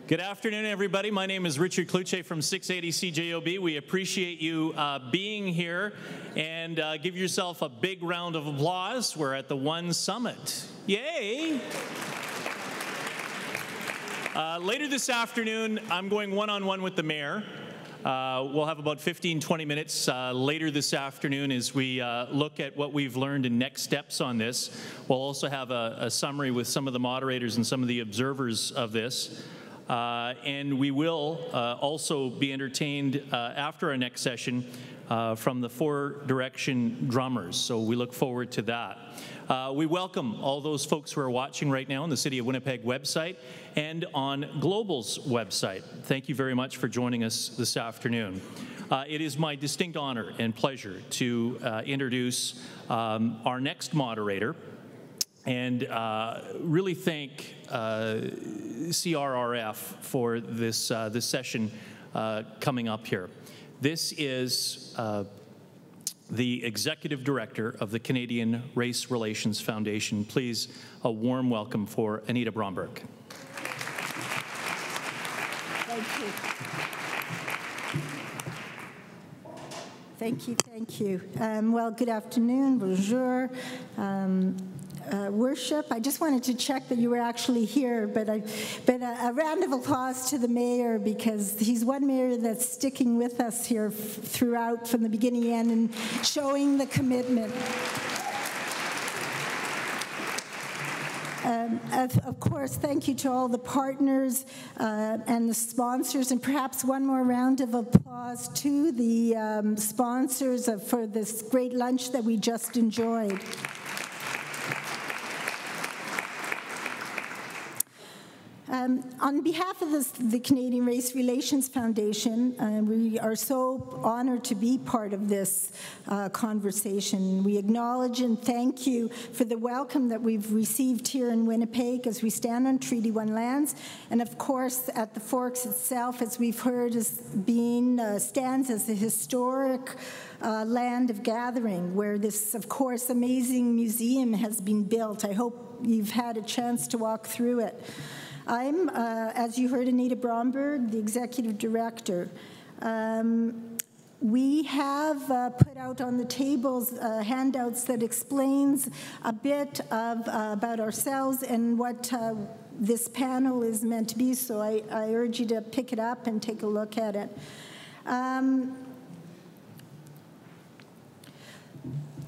Good afternoon, everybody. My name is Richard Kluche from 680 CJOB. We appreciate you being here, and give yourself a big round of applause. We're at the One Summit. Yay! Later this afternoon, I'm going one-on-one with the mayor. We'll have about 15-20 minutes later this afternoon as we look at what we've learned and next steps on this. We'll also have a summary with some of the moderators and some of the observers of this. And we will also be entertained after our next session from the Four Direction drummers, so we look forward to that. We welcome all those folks who are watching right now on the City of Winnipeg website and on Global's website. Thank you very much for joining us this afternoon. It is my distinct honor and pleasure to introduce our next moderator, and really thank CRRF for this session coming up here. This is the Executive Director of the Canadian Race Relations Foundation. Please, a warm welcome for Anita Bromberg. Thank you. Thank you. Well, good afternoon, bonjour. Worship, I just wanted to check that you were actually here, but a round of applause to the mayor, because he's one mayor that's sticking with us here throughout from the beginning and end and showing the commitment. Of course, thank you to all the partners and the sponsors, and perhaps one more round of applause to the sponsors for this great lunch that we just enjoyed. On behalf of the Canadian Race Relations Foundation, we are so honored to be part of this conversation. We acknowledge and thank you for the welcome that we've received here in Winnipeg as we stand on Treaty 1 lands, and of course at the Forks itself, as we've heard, stands as a historic land of gathering where this, of course, amazing museum has been built. I hope you've had a chance to walk through it. I'm, as you heard, Anita Bromberg, the Executive Director. We have put out on the tables handouts that explains a bit about ourselves and what this panel is meant to be, so I urge you to pick it up and take a look at it.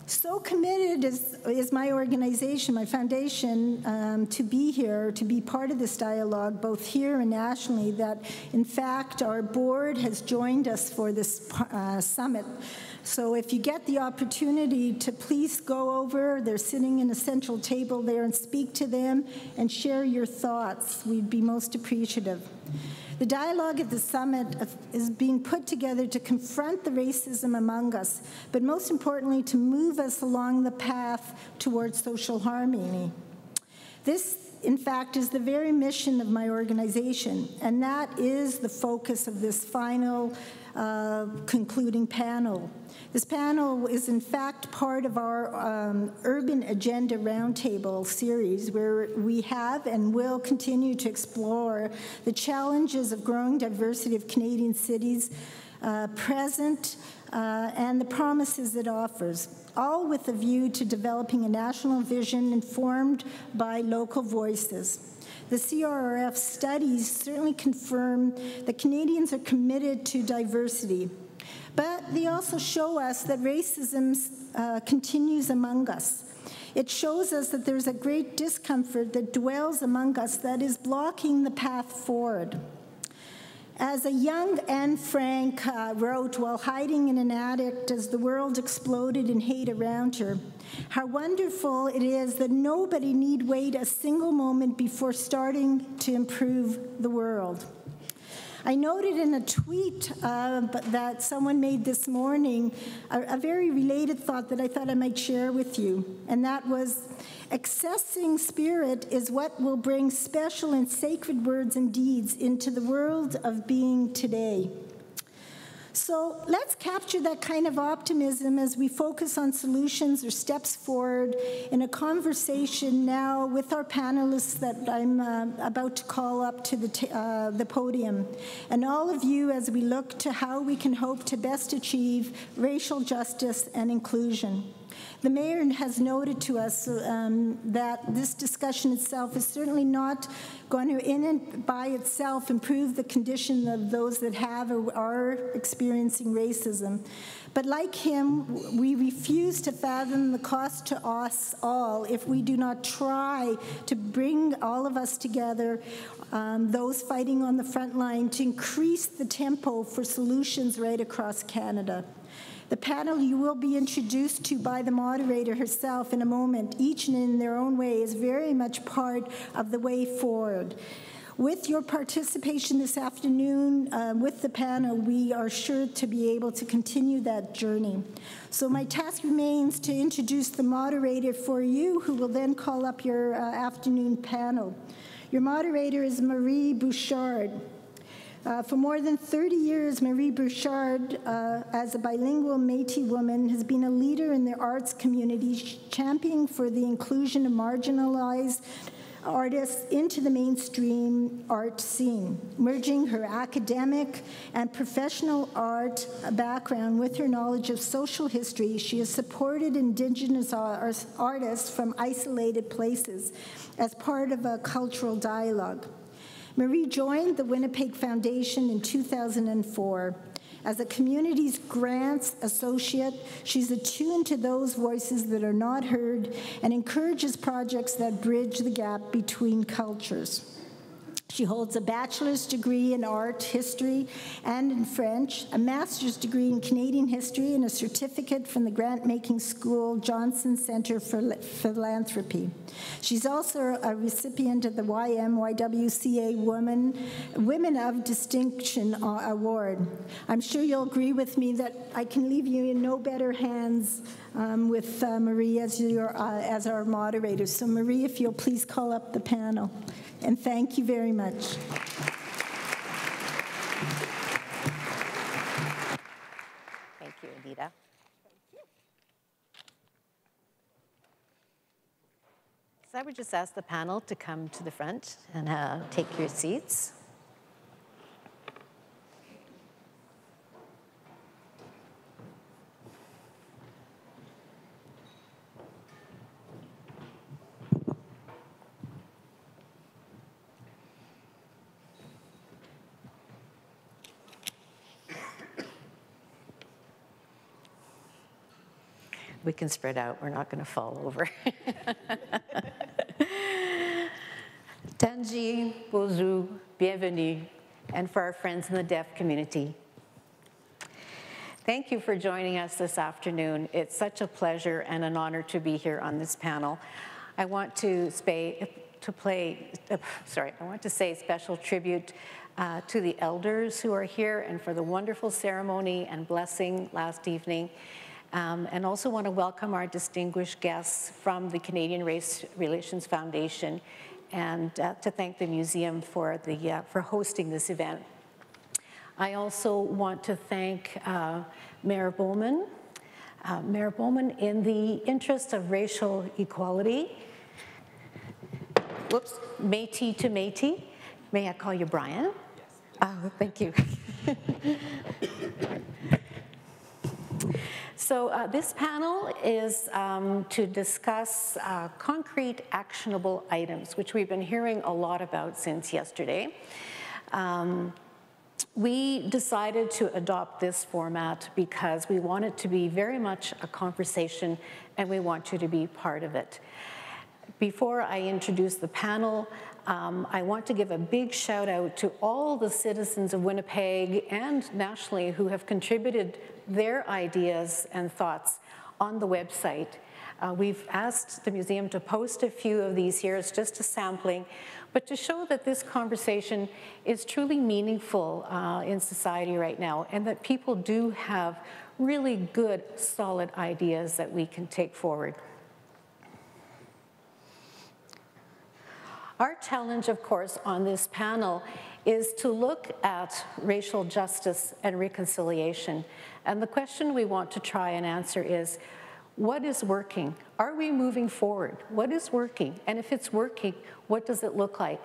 So committed is my organization, my foundation, to be here, to be part of this dialogue, both here and nationally, that in fact our board has joined us for this summit. So if you get the opportunity to please go over, they're sitting in a central table there, and speak to them and share your thoughts. We'd be most appreciative. The dialogue at the summit is being put together to confront the racism among us, but most importantly, to move us along the path towards social harmony. This, in fact, is the very mission of my organization, and that is the focus of this final concluding panel. This panel is, in fact, part of our Urban Agenda Roundtable series, where we have and will continue to explore the challenges of growing diversity of Canadian cities, present, and the promises it offers, all with a view to developing a national vision informed by local voices. The CRRF studies certainly confirm that Canadians are committed to diversity, but they also show us that racism continues among us. It shows us that there's a great discomfort that dwells among us that is blocking the path forward. As a young Anne Frank wrote while hiding in an attic as the world exploded in hate around her, how wonderful it is that nobody need wait a single moment before starting to improve the world. I noted in a tweet that someone made this morning a very related thought that I thought I might share with you, and that was, accessing spirit is what will bring special and sacred words and deeds into the world of being today. So let's capture that kind of optimism as we focus on solutions or steps forward in a conversation now with our panelists that I'm about to call up to the podium. And all of you as we look to how we can hope to best achieve racial justice and inclusion. The Mayor has noted to us that this discussion itself is certainly not going to, in and by itself, improve the condition of those that have or are experiencing racism. But like him, we refuse to fathom the cost to us all if we do not try to bring all of us together, those fighting on the front line, to increase the tempo for solutions right across Canada. The panel you will be introduced to by the moderator herself in a moment, each in their own way, is very much part of the way forward. With your participation this afternoon with the panel, we are sure to be able to continue that journey. So my task remains to introduce the moderator for you, who will then call up your afternoon panel. Your moderator is Marie Bouchard. For more than 30 years, Marie Bouchard, as a bilingual Métis woman, has been a leader in the arts community, championing for the inclusion of marginalized artists into the mainstream art scene. Merging her academic and professional art background with her knowledge of social history, she has supported Indigenous artists from isolated places as part of a cultural dialogue. Marie joined the Winnipeg Foundation in 2004. As a community's grants associate, she's attuned to those voices that are not heard and encourages projects that bridge the gap between cultures. She holds a bachelor's degree in art history and in French, a master's degree in Canadian history, and a certificate from the grant-making school Johnson Center for Philanthropy. She's also a recipient of the YMYWCA Women of Distinction Award. I'm sure you'll agree with me that I can leave you in no better hands with Marie as our moderator. So Marie, if you'll please call up the panel. And thank you very much. Thank you, Edita. So I would just ask the panel to come to the front and take your seats. We can spread out, we're not going to fall over. Tanji, bonjour, bienvenue, and for our friends in the deaf community. Thank you for joining us this afternoon. It's such a pleasure and an honor to be here on this panel. I want to say special tribute to the elders who are here and for the wonderful ceremony and blessing last evening. And also want to welcome our distinguished guests from the Canadian Race Relations Foundation and to thank the museum for hosting this event. I also want to thank Mayor Bowman. Mayor Bowman, in the interest of racial equality, Métis to Métis, may I call you Brian? Yes. Oh, thank you. So this panel is to discuss concrete actionable items, which we've been hearing a lot about since yesterday. We decided to adopt this format because we want it to be very much a conversation and we want you to be part of it. Before I introduce the panel, I want to give a big shout out to all the citizens of Winnipeg and nationally who have contributed their ideas and thoughts on the website. We've asked the museum to post a few of these here. It's just a sampling, but to show that this conversation is truly meaningful in society right now and that people do have really good, solid ideas that we can take forward. Our challenge, of course, on this panel is to look at racial justice and reconciliation. And the question we want to try and answer is, what is working? Are we moving forward? What is working? And if it's working, what does it look like?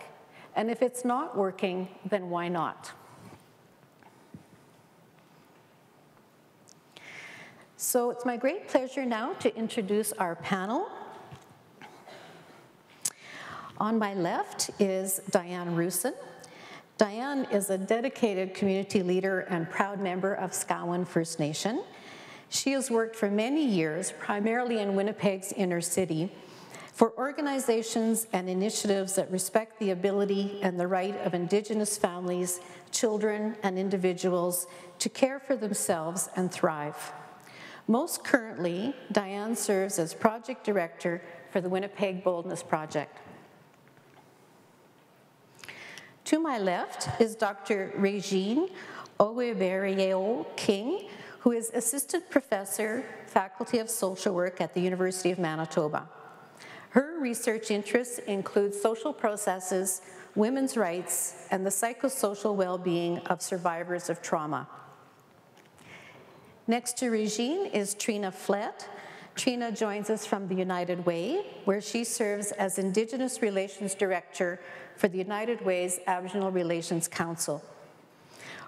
And if it's not working, then why not? So it's my great pleasure now to introduce our panel. On my left is Diane Rusin. Diane is a dedicated community leader and proud member of Skowhegan First Nation. She has worked for many years, primarily in Winnipeg's inner city, for organizations and initiatives that respect the ability and the right of Indigenous families, children, and individuals to care for themselves and thrive. Most currently, Diane serves as project director for the Winnipeg Boldness Project. To my left is Dr. Regine Oweberrieo-King, who is Assistant Professor, Faculty of Social Work at the University of Manitoba. Her research interests include social processes, women's rights, and the psychosocial well-being of survivors of trauma. Next to Regine is Trina Flett. Trina joins us from the United Way, where she serves as Indigenous Relations Director for the United Way's Aboriginal Relations Council.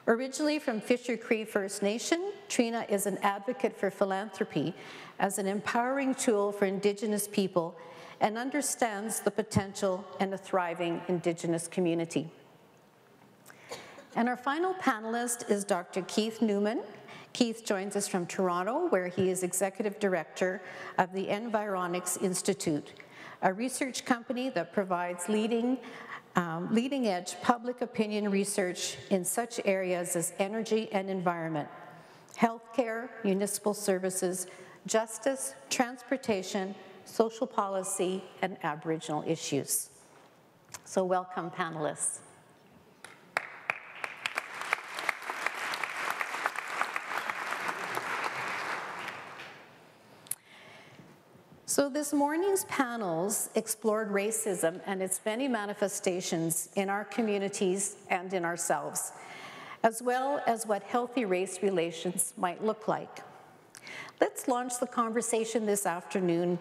Originally from Fisher Cree First Nation, Trina is an advocate for philanthropy as an empowering tool for Indigenous people and understands the potential in a thriving Indigenous community. And our final panelist is Dr. Keith Newman. Keith joins us from Toronto, where he is Executive Director of the Environics Institute, a research company that provides leading-edge public opinion research in such areas as energy and environment, healthcare, municipal services, justice, transportation, social policy, and Aboriginal issues. So welcome, panelists. So this morning's panels explored racism and its many manifestations in our communities and in ourselves, as well as what healthy race relations might look like. Let's launch the conversation this afternoon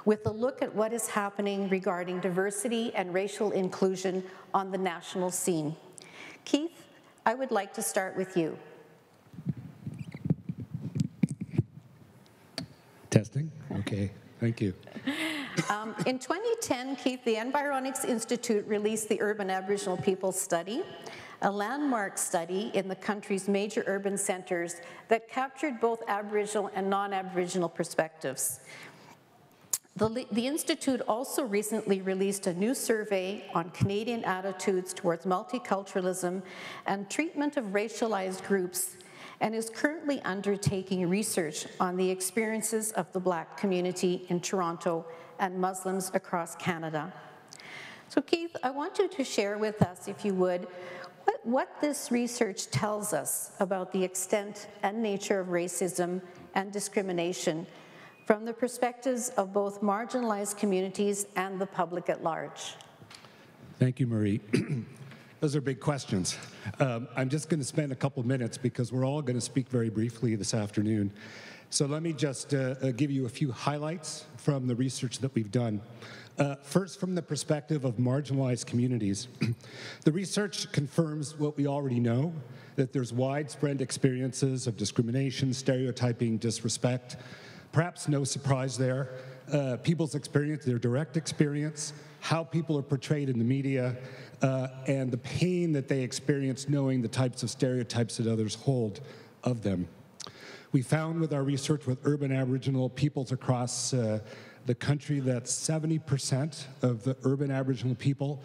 with a look at what is happening regarding diversity and racial inclusion on the national scene. Keith, I would like to start with you. Testing? Okay. Thank you. In 2010, Keith, the Environics Institute released the Urban Aboriginal Peoples Study, a landmark study in the country's major urban centers that captured both Aboriginal and non-Aboriginal perspectives. The Institute also recently released a new survey on Canadian attitudes towards multiculturalism and treatment of racialized groups, and is currently undertaking research on the experiences of the Black community in Toronto and Muslims across Canada. So Keith, I want you to share with us, if you would, what this research tells us about the extent and nature of racism and discrimination from the perspectives of both marginalized communities and the public at large. Thank you, Marie. Those are big questions. I'm just going to spend a couple minutes because we're all going to speak very briefly this afternoon. So let me just give you a few highlights from the research that we've done. First, from the perspective of marginalized communities, the research confirms what we already know, that there's widespread experiences of discrimination, stereotyping, disrespect. Perhaps no surprise there. People's experience, their direct experience, how people are portrayed in the media, and the pain that they experience knowing the types of stereotypes that others hold of them. We found with our research with urban Aboriginal peoples across the country that 70% of the urban Aboriginal people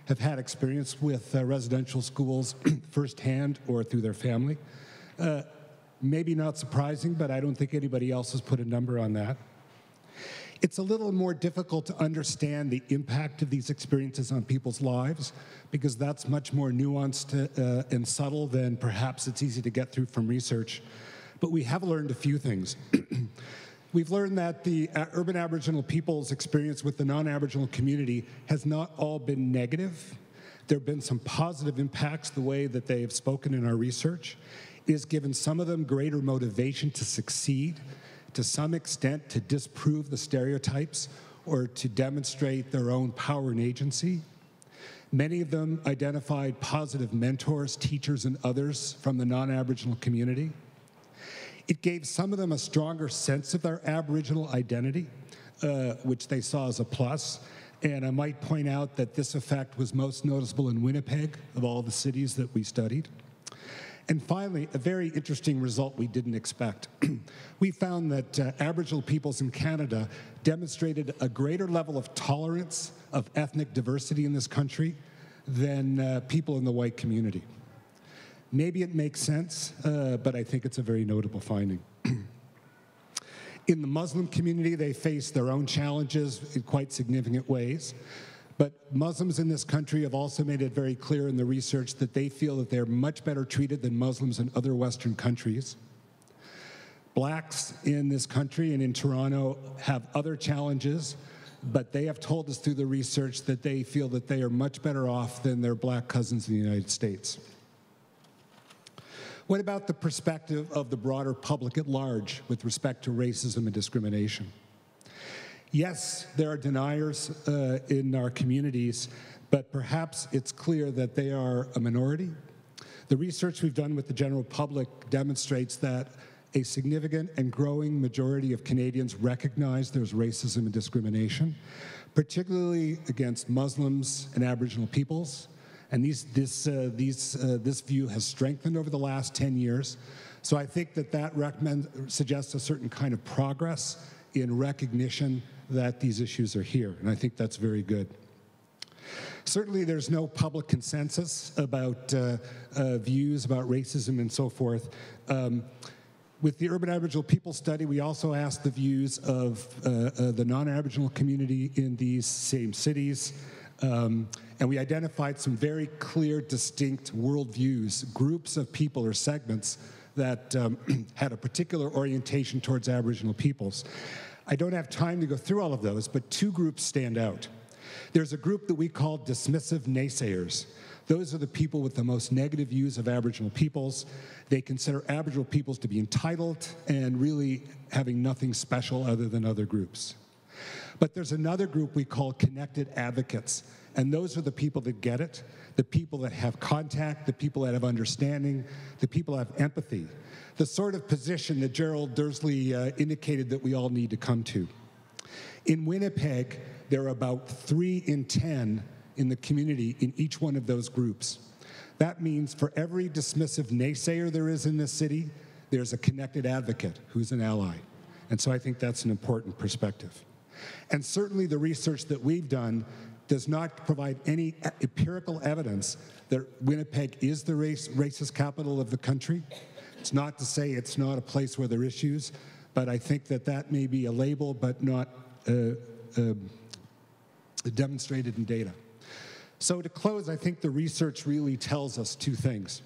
have had experience with residential schools firsthand or through their family. Maybe not surprising, but I don't think anybody else has put a number on that. It's a little more difficult to understand the impact of these experiences on people's lives because that's much more nuanced and subtle than perhaps it's easy to get through from research. But we have learned a few things. We've learned that the urban Aboriginal people's experience with the non-Aboriginal community has not all been negative. There have been some positive impacts the way that they have spoken in our research. It has given some of them greater motivation to succeed, to some extent to disprove the stereotypes or to demonstrate their own power and agency. Many of them identified positive mentors, teachers, and others from the non-Aboriginal community. It gave some of them a stronger sense of their Aboriginal identity, which they saw as a plus. And I might point out that this effect was most noticeable in Winnipeg, of all the cities that we studied. And finally, a very interesting result we didn't expect. We found that Aboriginal peoples in Canada demonstrated a greater level of tolerance of ethnic diversity in this country than people in the white community. Maybe it makes sense, but I think it's a very notable finding. In the Muslim community, they face their own challenges in quite significant ways. But Muslims in this country have also made it very clear in the research that they feel that they're much better treated than Muslims in other Western countries. Blacks in this country and in Toronto have other challenges, but they have told us through the research that they feel that they are much better off than their black cousins in the United States. What about the perspective of the broader public at large with respect to racism and discrimination? Yes, there are deniers in our communities, but perhaps it's clear that they are a minority. The research we've done with the general public demonstrates that a significant and growing majority of Canadians recognize there's racism and discrimination, particularly against Muslims and Aboriginal peoples. And this view has strengthened over the last 10 years. So I think that suggests a certain kind of progress in recognition that these issues are here, and I think that's very good. Certainly there's no public consensus about views about racism and so forth. With the Urban Aboriginal People Study, we also asked the views of the non-Aboriginal community in these same cities, and we identified some very clear, distinct worldviews, groups of people or segments that had a particular orientation towards Aboriginal peoples. I don't have time to go through all of those, but two groups stand out. There's a group that we call dismissive naysayers. Those are the people with the most negative views of Aboriginal peoples. They consider Aboriginal peoples to be entitled and really having nothing special other than other groups. But there's another group we call connected advocates, and those are the people that get it, the people that have contact, the people that have understanding, the people that have empathy, the sort of position that Gerald Dursley indicated that we all need to come to. In Winnipeg, there are about 3 in 10 in the community in each one of those groups. That means for every dismissive naysayer there is in this city, there's a connected advocate who's an ally. And so I think that's an important perspective. And certainly the research that we've done does not provide any empirical evidence that Winnipeg is the racist capital of the country. It's not to say it's not a place where there are issues, but I think that may be a label, but not demonstrated in data. So to close, I think the research really tells us two things.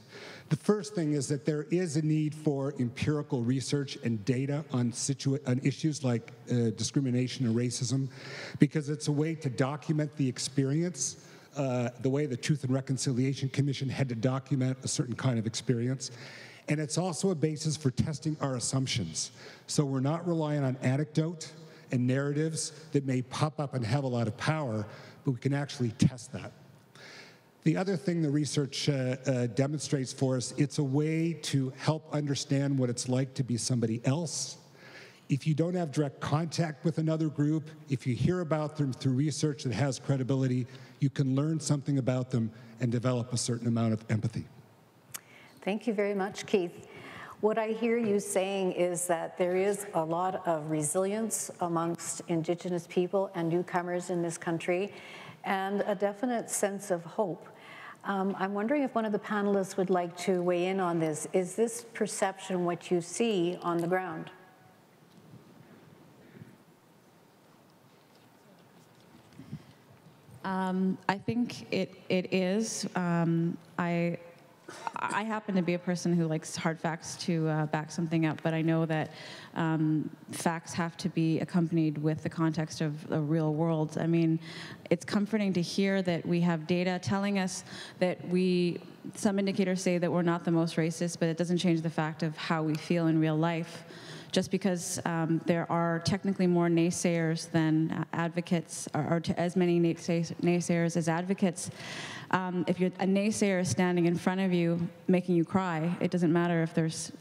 The first thing is that there is a need for empirical research and data on issues like discrimination and racism, because it's a way to document the experience, the way the Truth and Reconciliation Commission had to document a certain kind of experience. And it's also a basis for testing our assumptions. So we're not relying on anecdote and narratives that may pop up and have a lot of power, but we can actually test that. The other thing the research demonstrates for us, it's a way to help understand what it's like to be somebody else. If you don't have direct contact with another group, if you hear about them through research that has credibility, you can learn something about them and develop a certain amount of empathy. Thank you very much, Keith. What I hear you saying is that there is a lot of resilience amongst Indigenous people and newcomers in this country, and a definite sense of hope. I'm wondering if one of the panelists would like to weigh in on this. Is this perception what you see on the ground? I think it is. I happen to be a person who likes hard facts to back something up, but I know that facts have to be accompanied with the context of the real world. I mean, it's comforting to hear that we have data telling us that some indicators say that we're not the most racist, but it doesn't change the fact of how we feel in real life. Just because there are technically more naysayers than advocates, or as many naysayers as advocates, if a naysayer is standing in front of you making you cry, it doesn't matter if there's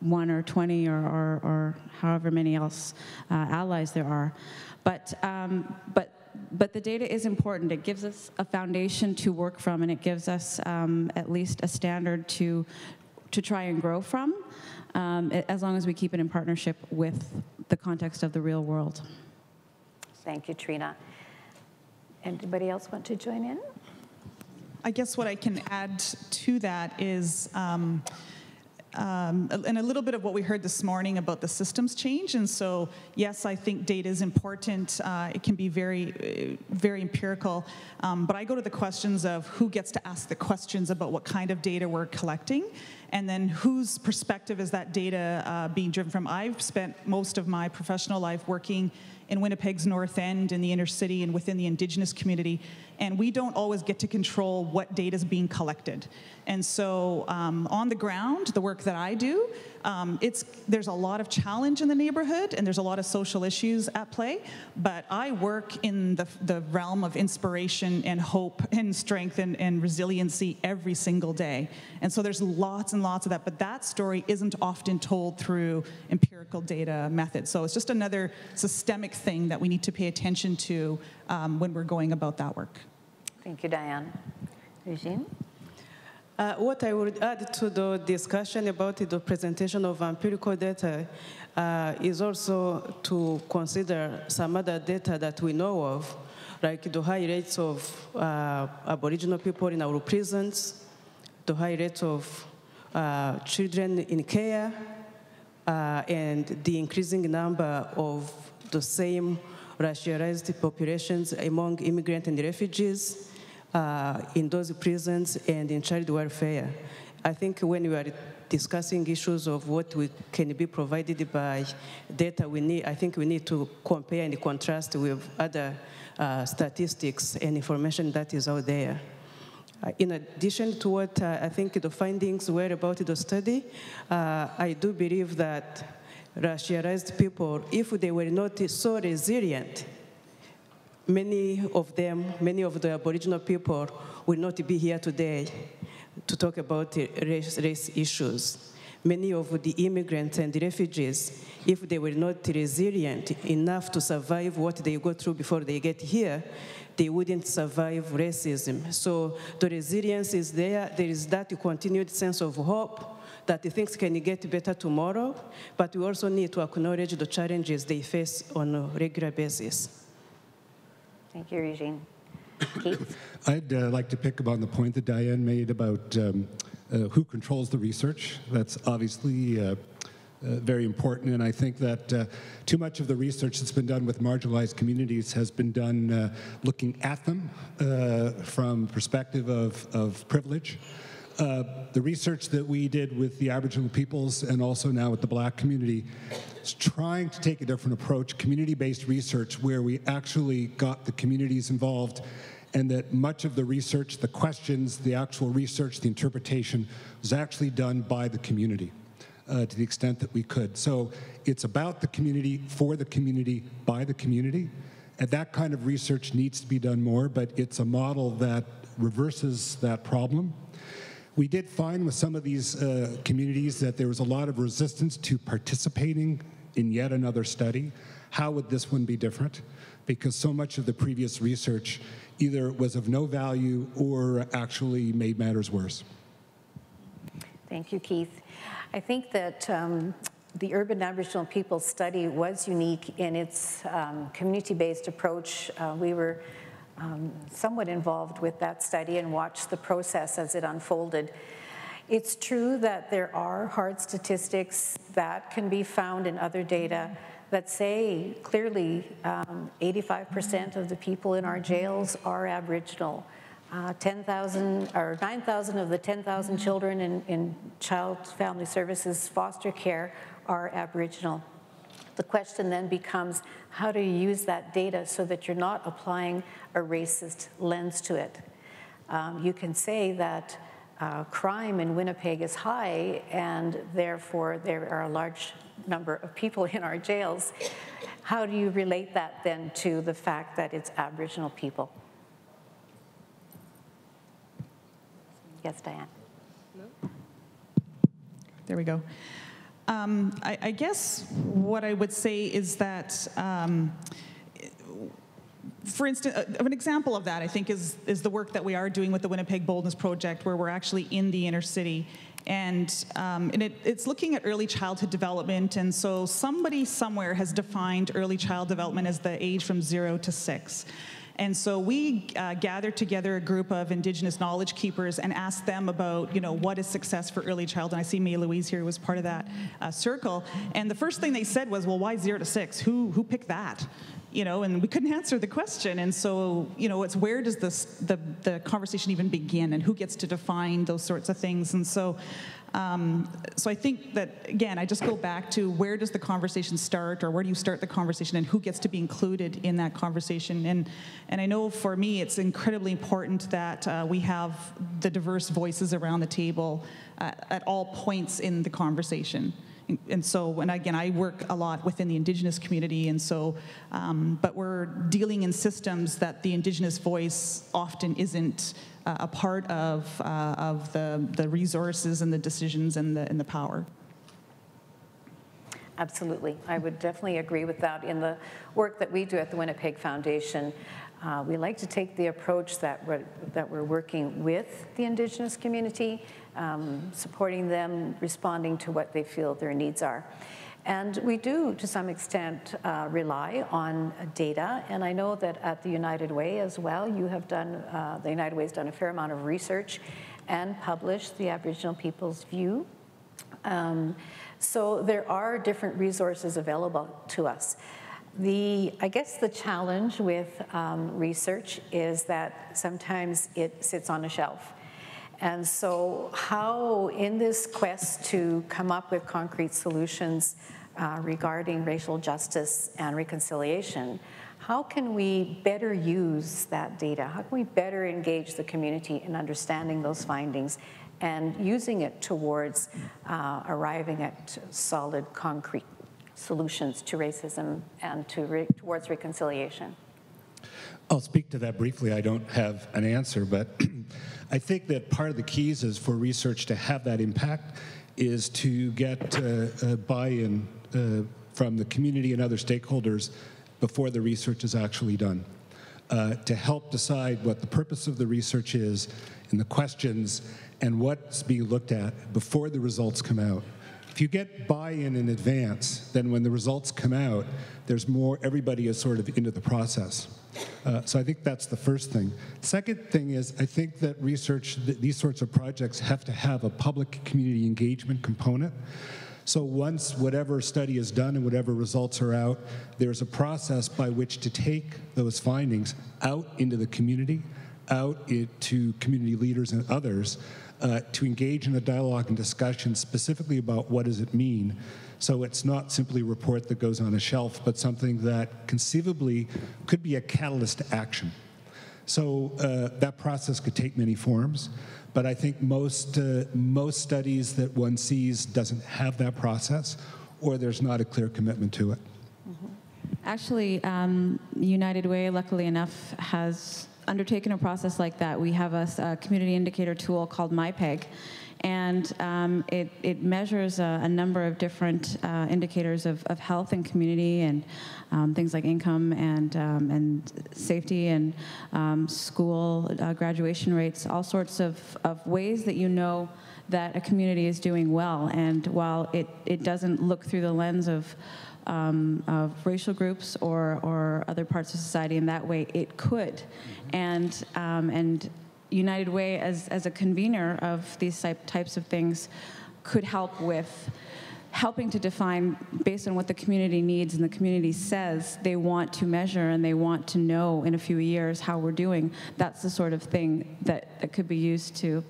1 or 20 or however many else allies there are. But the data is important. It gives us a foundation to work from, and it gives us at least a standard to try and grow from, as long as we keep it in partnership with the context of the real world. Thank you, Trina. Anybody else want to join in? I guess what I can add to that is and a little bit of what we heard this morning about the systems change. And so, yes, I think data is important. It can be very, very empirical. But I go to the questions of who gets to ask the questions about what kind of data we're collecting, and then whose perspective is that data being driven from. I've spent most of my professional life working in Winnipeg's North End, in the inner city, and within the Indigenous community. And we don't always get to control what data is being collected. And so on the ground, the work that I do, there's a lot of challenge in the neighborhood, and there's a lot of social issues at play. But I work in the realm of inspiration and hope and strength and resiliency every single day. And so there's lots and lots of that. But that story isn't often told through empirical data methods. So it's just another systemic thing that we need to pay attention to when we're going about that work. Thank you, Diane. Eugene? What I would add to the discussion about the presentation of empirical data is also to consider some other data that we know of, like the high rates of Aboriginal people in our prisons, the high rates of children in care, and the increasing number of the same racialized populations among immigrants and refugees in those prisons and in child welfare. I think when we are discussing issues of what can be provided by data, I think we need to compare and contrast with other statistics and information that is out there. In addition to what I think the findings were about the study, I do believe that racialized people, if they were not so resilient, many of the Aboriginal people will not be here today to talk about race issues. Many of the immigrants and the refugees, if they were not resilient enough to survive what they go through before they get here, they wouldn't survive racism. So the resilience is there. There is that continued sense of hope that things can get better tomorrow, but we also need to acknowledge the challenges they face on a regular basis. Thank you, Eugene. Keith? I'd like to pick up on the point that Diane made about who controls the research. That's obviously very important, and I think that too much of the research that's been done with marginalized communities has been done looking at them from perspective of privilege. The research that we did with the Aboriginal peoples and also now with the Black community is trying to take a different approach, community-based research, where we actually got the communities involved, and that much of the research, the questions, the actual research, the interpretation was actually done by the community to the extent that we could. So it's about the community, for the community, by the community, and that kind of research needs to be done more, but it's a model that reverses that problem. We did find with some of these communities that there was a lot of resistance to participating in yet another study. How would this one be different? Because so much of the previous research either was of no value or actually made matters worse. Thank you, Keith. I think that the Urban Aboriginal People study was unique in its community-based approach. We were somewhat involved with that study and watched the process as it unfolded. It's true that there are hard statistics that can be found in other data that say clearly 85% of the people in our jails are Aboriginal. 10,000 or 9,000 of the 10,000 children in child family services foster care are Aboriginal. The question then becomes, how do you use that data so that you're not applying a racist lens to it? You can say that crime in Winnipeg is high, and therefore there are a large number of people in our jails. How do you relate that then to the fact that it's Aboriginal people? Yes, Diane. There we go. I guess what I would say is that, for instance, an example of that, I think, is the work that we are doing with the Winnipeg Boldness Project, where we're actually in the inner city. And it's looking at early childhood development. And so somebody somewhere has defined early child development as the age from 0 to 6. And so we gathered together a group of Indigenous knowledge keepers and asked them about, what is success for early child? And I see May Louise here, who was part of that circle. And the first thing they said was, well, why 0 to 6? Who picked that? And we couldn't answer the question. And so, it's where does the conversation even begin, and who gets to define those sorts of things? And so, so I think that, again, I just go back to where does the conversation start, or where do you start the conversation, and who gets to be included in that conversation? And I know for me, it's incredibly important that we have the diverse voices around the table at all points in the conversation. And so, and again, I work a lot within the Indigenous community, and so, but we're dealing in systems that the Indigenous voice often isn't a part of the resources and the decisions and the power. Absolutely. I would definitely agree with that. In the work that we do at the Winnipeg Foundation, we like to take the approach that we're working with the Indigenous community, supporting them, responding to what they feel their needs are. And we do, to some extent, rely on data. And I know that at the United Way as well, you have done, the United Way has done a fair amount of research and published the Aboriginal People's View. So there are different resources available to us. I guess the challenge with research is that sometimes it sits on a shelf. And so how, in this quest to come up with concrete solutions regarding racial justice and reconciliation, how can we better use that data? How can we better engage the community in understanding those findings and using it towards arriving at solid, concrete solutions to racism and towards reconciliation? I'll speak to that briefly. I don't have an answer, but I think that part of the keys is for research to have that impact is to get buy-in from the community and other stakeholders before the research is actually done, to help decide what the purpose of the research is and the questions and what's being looked at before the results come out. If you get buy-in in advance, then when the results come out, there's more, everybody is sort of into the process. So I think that's the first thing. Second thing is, I think that research, these sorts of projects have to have a public community engagement component. So once whatever study is done and whatever results are out, there's a process by which to take those findings out into the community, out to community leaders and others, to engage in a dialogue and discussion specifically about what does it mean. So it's not simply a report that goes on a shelf, but something that conceivably could be a catalyst to action. So that process could take many forms, but I think most studies that one sees doesn't have that process, or there's not a clear commitment to it. Mm-hmm. Actually, United Way, luckily enough, has undertaken a process like that. We have a community indicator tool called MyPeg, and it measures a number of different indicators of health and community, and things like income and safety and school graduation rates, all sorts of ways that you know that a community is doing well. And while it doesn't look through the lens of racial groups or other parts of society in that way, it could. And United Way, as a convener of these types of things, could help with helping to define, based on what the community needs and the community says they want to measure and they want to know in a few years how we're doing. That's the sort of thing that could be used to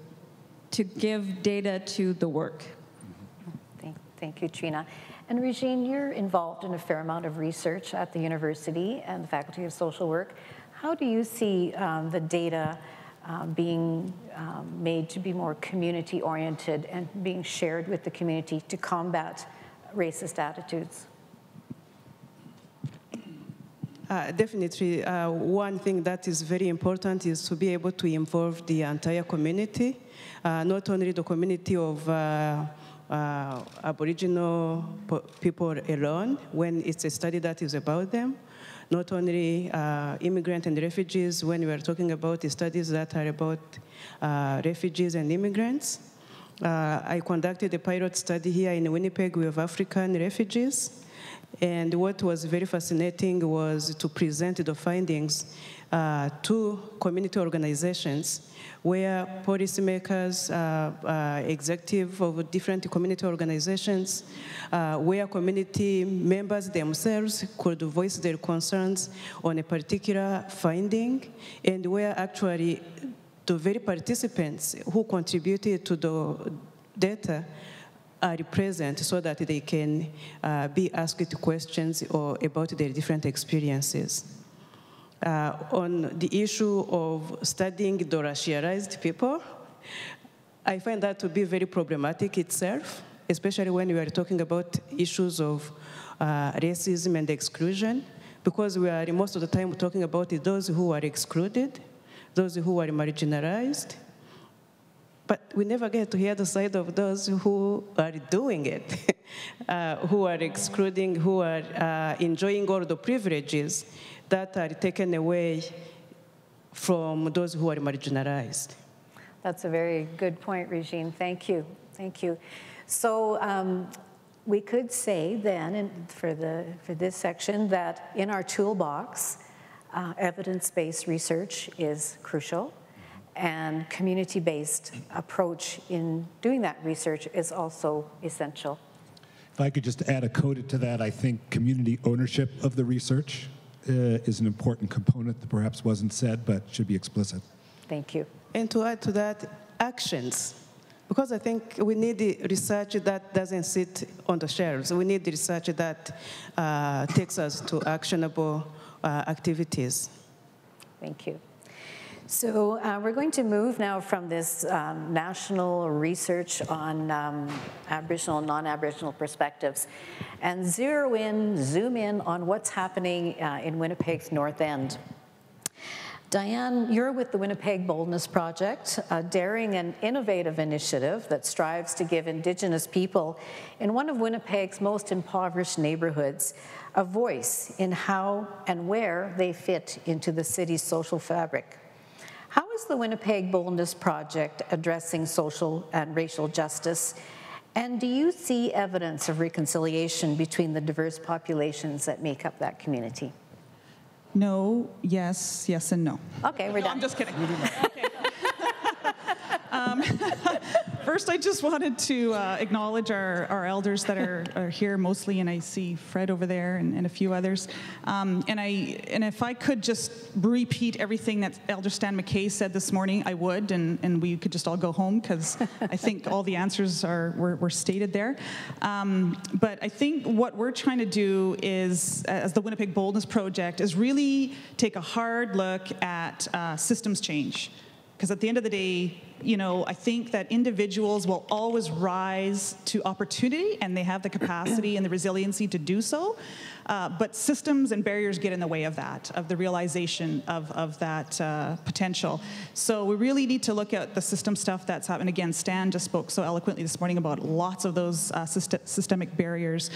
give data to the work. Thank you, Trina. And Regine, you're involved in a fair amount of research at the university and the Faculty of Social Work. How do you see the data being made to be more community-oriented and being shared with the community to combat racist attitudes? Definitely, one thing that is very important is to be able to involve the entire community, not only the community of Aboriginal people alone, when it's a study that is about them, not only immigrants and refugees, when we are talking about the studies that are about refugees and immigrants. I conducted a pilot study here in Winnipeg with African refugees. And what was very fascinating was to present the findings to community organizations where policymakers, executive of different community organizations, where community members themselves could voice their concerns on a particular finding, and where actually the very participants who contributed to the data are present so that they can be asked questions or about their different experiences. On the issue of studying the racialized people, I find that to be very problematic itself, especially when we are talking about issues of racism and exclusion, because we are most of the time talking about those who are excluded, those who are marginalized, but we never get to hear the side of those who are doing it, who are excluding, who are enjoying all the privileges that are taken away from those who are marginalized. That's a very good point, Regine. Thank you. Thank you. So we could say then, for this section, that in our toolbox, evidence-based research is crucial, and community-based approach in doing that research is also essential. If I could just add a coda to that, I think community ownership of the research is an important component that perhaps wasn't said, but should be explicit. Thank you. And to add to that, actions. Because I think we need the research that doesn't sit on the shelves. We need the research that takes us to actionable activities. Thank you. So we're going to move now from this national research on Aboriginal and non-Aboriginal perspectives and zoom in on what's happening in Winnipeg's North End. Diane, you're with the Winnipeg Boldness Project, a daring and innovative initiative that strives to give Indigenous people in one of Winnipeg's most impoverished neighborhoods a voice in how and where they fit into the city's social fabric. How is the Winnipeg Boldness Project addressing social and racial justice? And do you see evidence of reconciliation between the diverse populations that make up that community? No, yes, yes, and no. Okay, we're done. I'm just kidding. Okay. First, I just wanted to acknowledge our elders that are here mostly, and I see Fred over there and a few others. And if I could just repeat everything that Elder Stan McKay said this morning, I would, and we could just all go home because I think all the answers were stated there. But I think what we're trying to do is, as the Winnipeg Boldness Project, is really take a hard look at systems change. Because at the end of the day, you know, I think that individuals will always rise to opportunity, and they have the capacity and the resiliency to do so. But systems and barriers get in the way of that, of the realization of that potential. So we really need to look at the system stuff that's happened. Again, Stan just spoke so eloquently this morning about lots of those systemic barriers.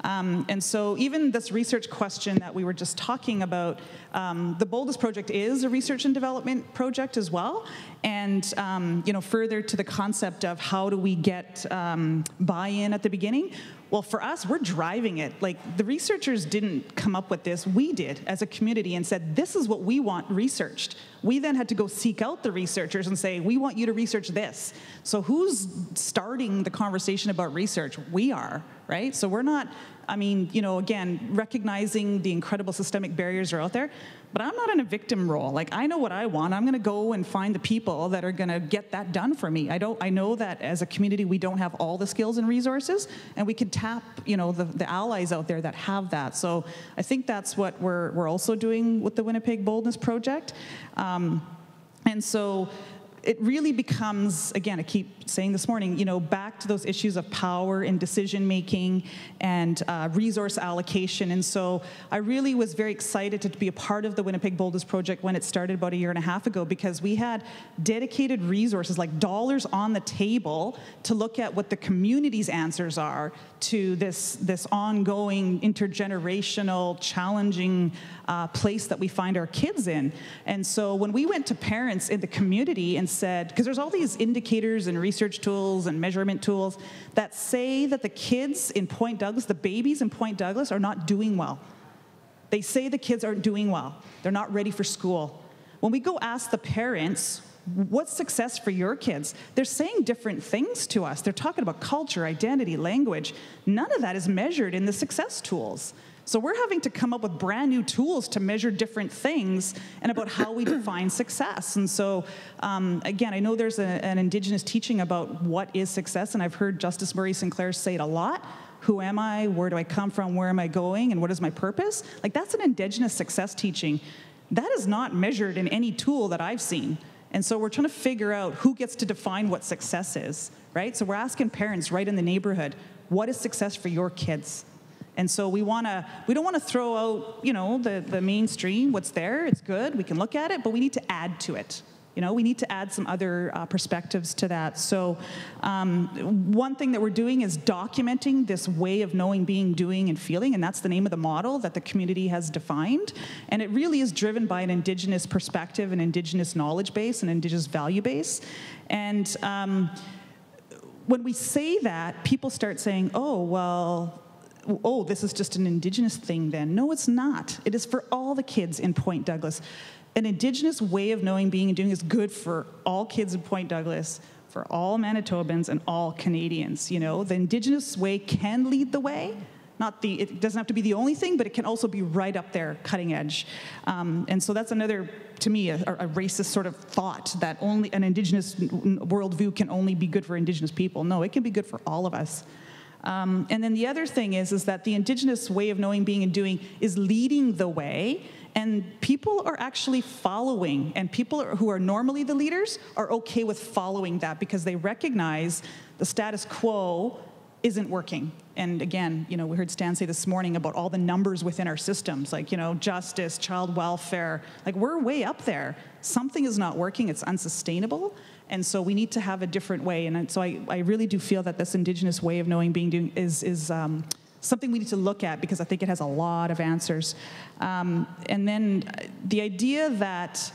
And so even this research question that we were just talking about, the Boldness Project is a research and development project as well. And further to the concept of how do we get buy-in at the beginning, well, for us, we're driving it. Like, the researchers didn't come up with this. We did as a community and said, this is what we want researched. We then had to go seek out the researchers and say, we want you to research this. So who's starting the conversation about research? We are, right? So we're not, again, recognizing the incredible systemic barriers are out there, but I'm not in a victim role. Like, I know what I want. I'm gonna go and find the people that are gonna get that done for me. I know that as a community, we don't have all the skills and resources, and we can tap, the allies out there that have that. So I think that's what we're also doing with the Winnipeg Boldness Project. And so it really becomes, again, I keep saying this morning, back to those issues of power and decision-making and resource allocation. And so I really was very excited to be a part of the Winnipeg Boldness Project when it started about 1.5 years ago, because we had dedicated resources, like dollars on the table, to look at what the community's answers are to this ongoing, intergenerational, challenging place that we find our kids in. And so when we went to parents in the community and said, because there's all these indicators and research tools and measurement tools that say that the kids in Point Douglas, the babies in Point Douglas, are not doing well. They say the kids aren't doing well. They're not ready for school. When we go ask the parents, what's success for your kids? They're saying different things to us. They're talking about culture, identity, language. None of that is measured in the success tools. So we're having to come up with brand new tools to measure different things and about how we define success. And so, again, I know there's an Indigenous teaching about what is success, and I've heard Justice Murray Sinclair say it a lot. Who am I? Where do I come from? Where am I going? And what is my purpose? Like, that's an Indigenous success teaching. That is not measured in any tool that I've seen. And so we're trying to figure out who gets to define what success is, right? So we're asking parents right in the neighborhood, what is success for your kids? And so we don't want to throw out, the mainstream, what's there, it's good, we can look at it, but we need to add to it. We need to add some other perspectives to that. So one thing that we're doing is documenting this way of knowing, being, doing, and feeling, and that's the name of the model that the community has defined. And it really is driven by an Indigenous perspective, an Indigenous knowledge base, an Indigenous value base. And when we say that, people start saying, this is just an Indigenous thing then. No, it's not. It is for all the kids in Point Douglas. An Indigenous way of knowing, being, and doing is good for all kids in Point Douglas, for all Manitobans, and all Canadians. The Indigenous way can lead the way. It doesn't have to be the only thing, but it can also be right up there, cutting edge. And so that's another, to me, a racist sort of thought that only an Indigenous worldview can only be good for Indigenous people. No, it can be good for all of us. And then the other thing is that the Indigenous way of knowing, being, and doing is leading the way, and people are actually following, and people who are normally the leaders are okay with following that because they recognize the status quo isn't working. And again, we heard Stan say this morning about all the numbers within our systems, like, justice, child welfare, like, we're way up there. Something is not working, it's unsustainable. And so we need to have a different way. And so I really do feel that this Indigenous way of knowing, being, doing is something we need to look at, because I think it has a lot of answers. And then the idea that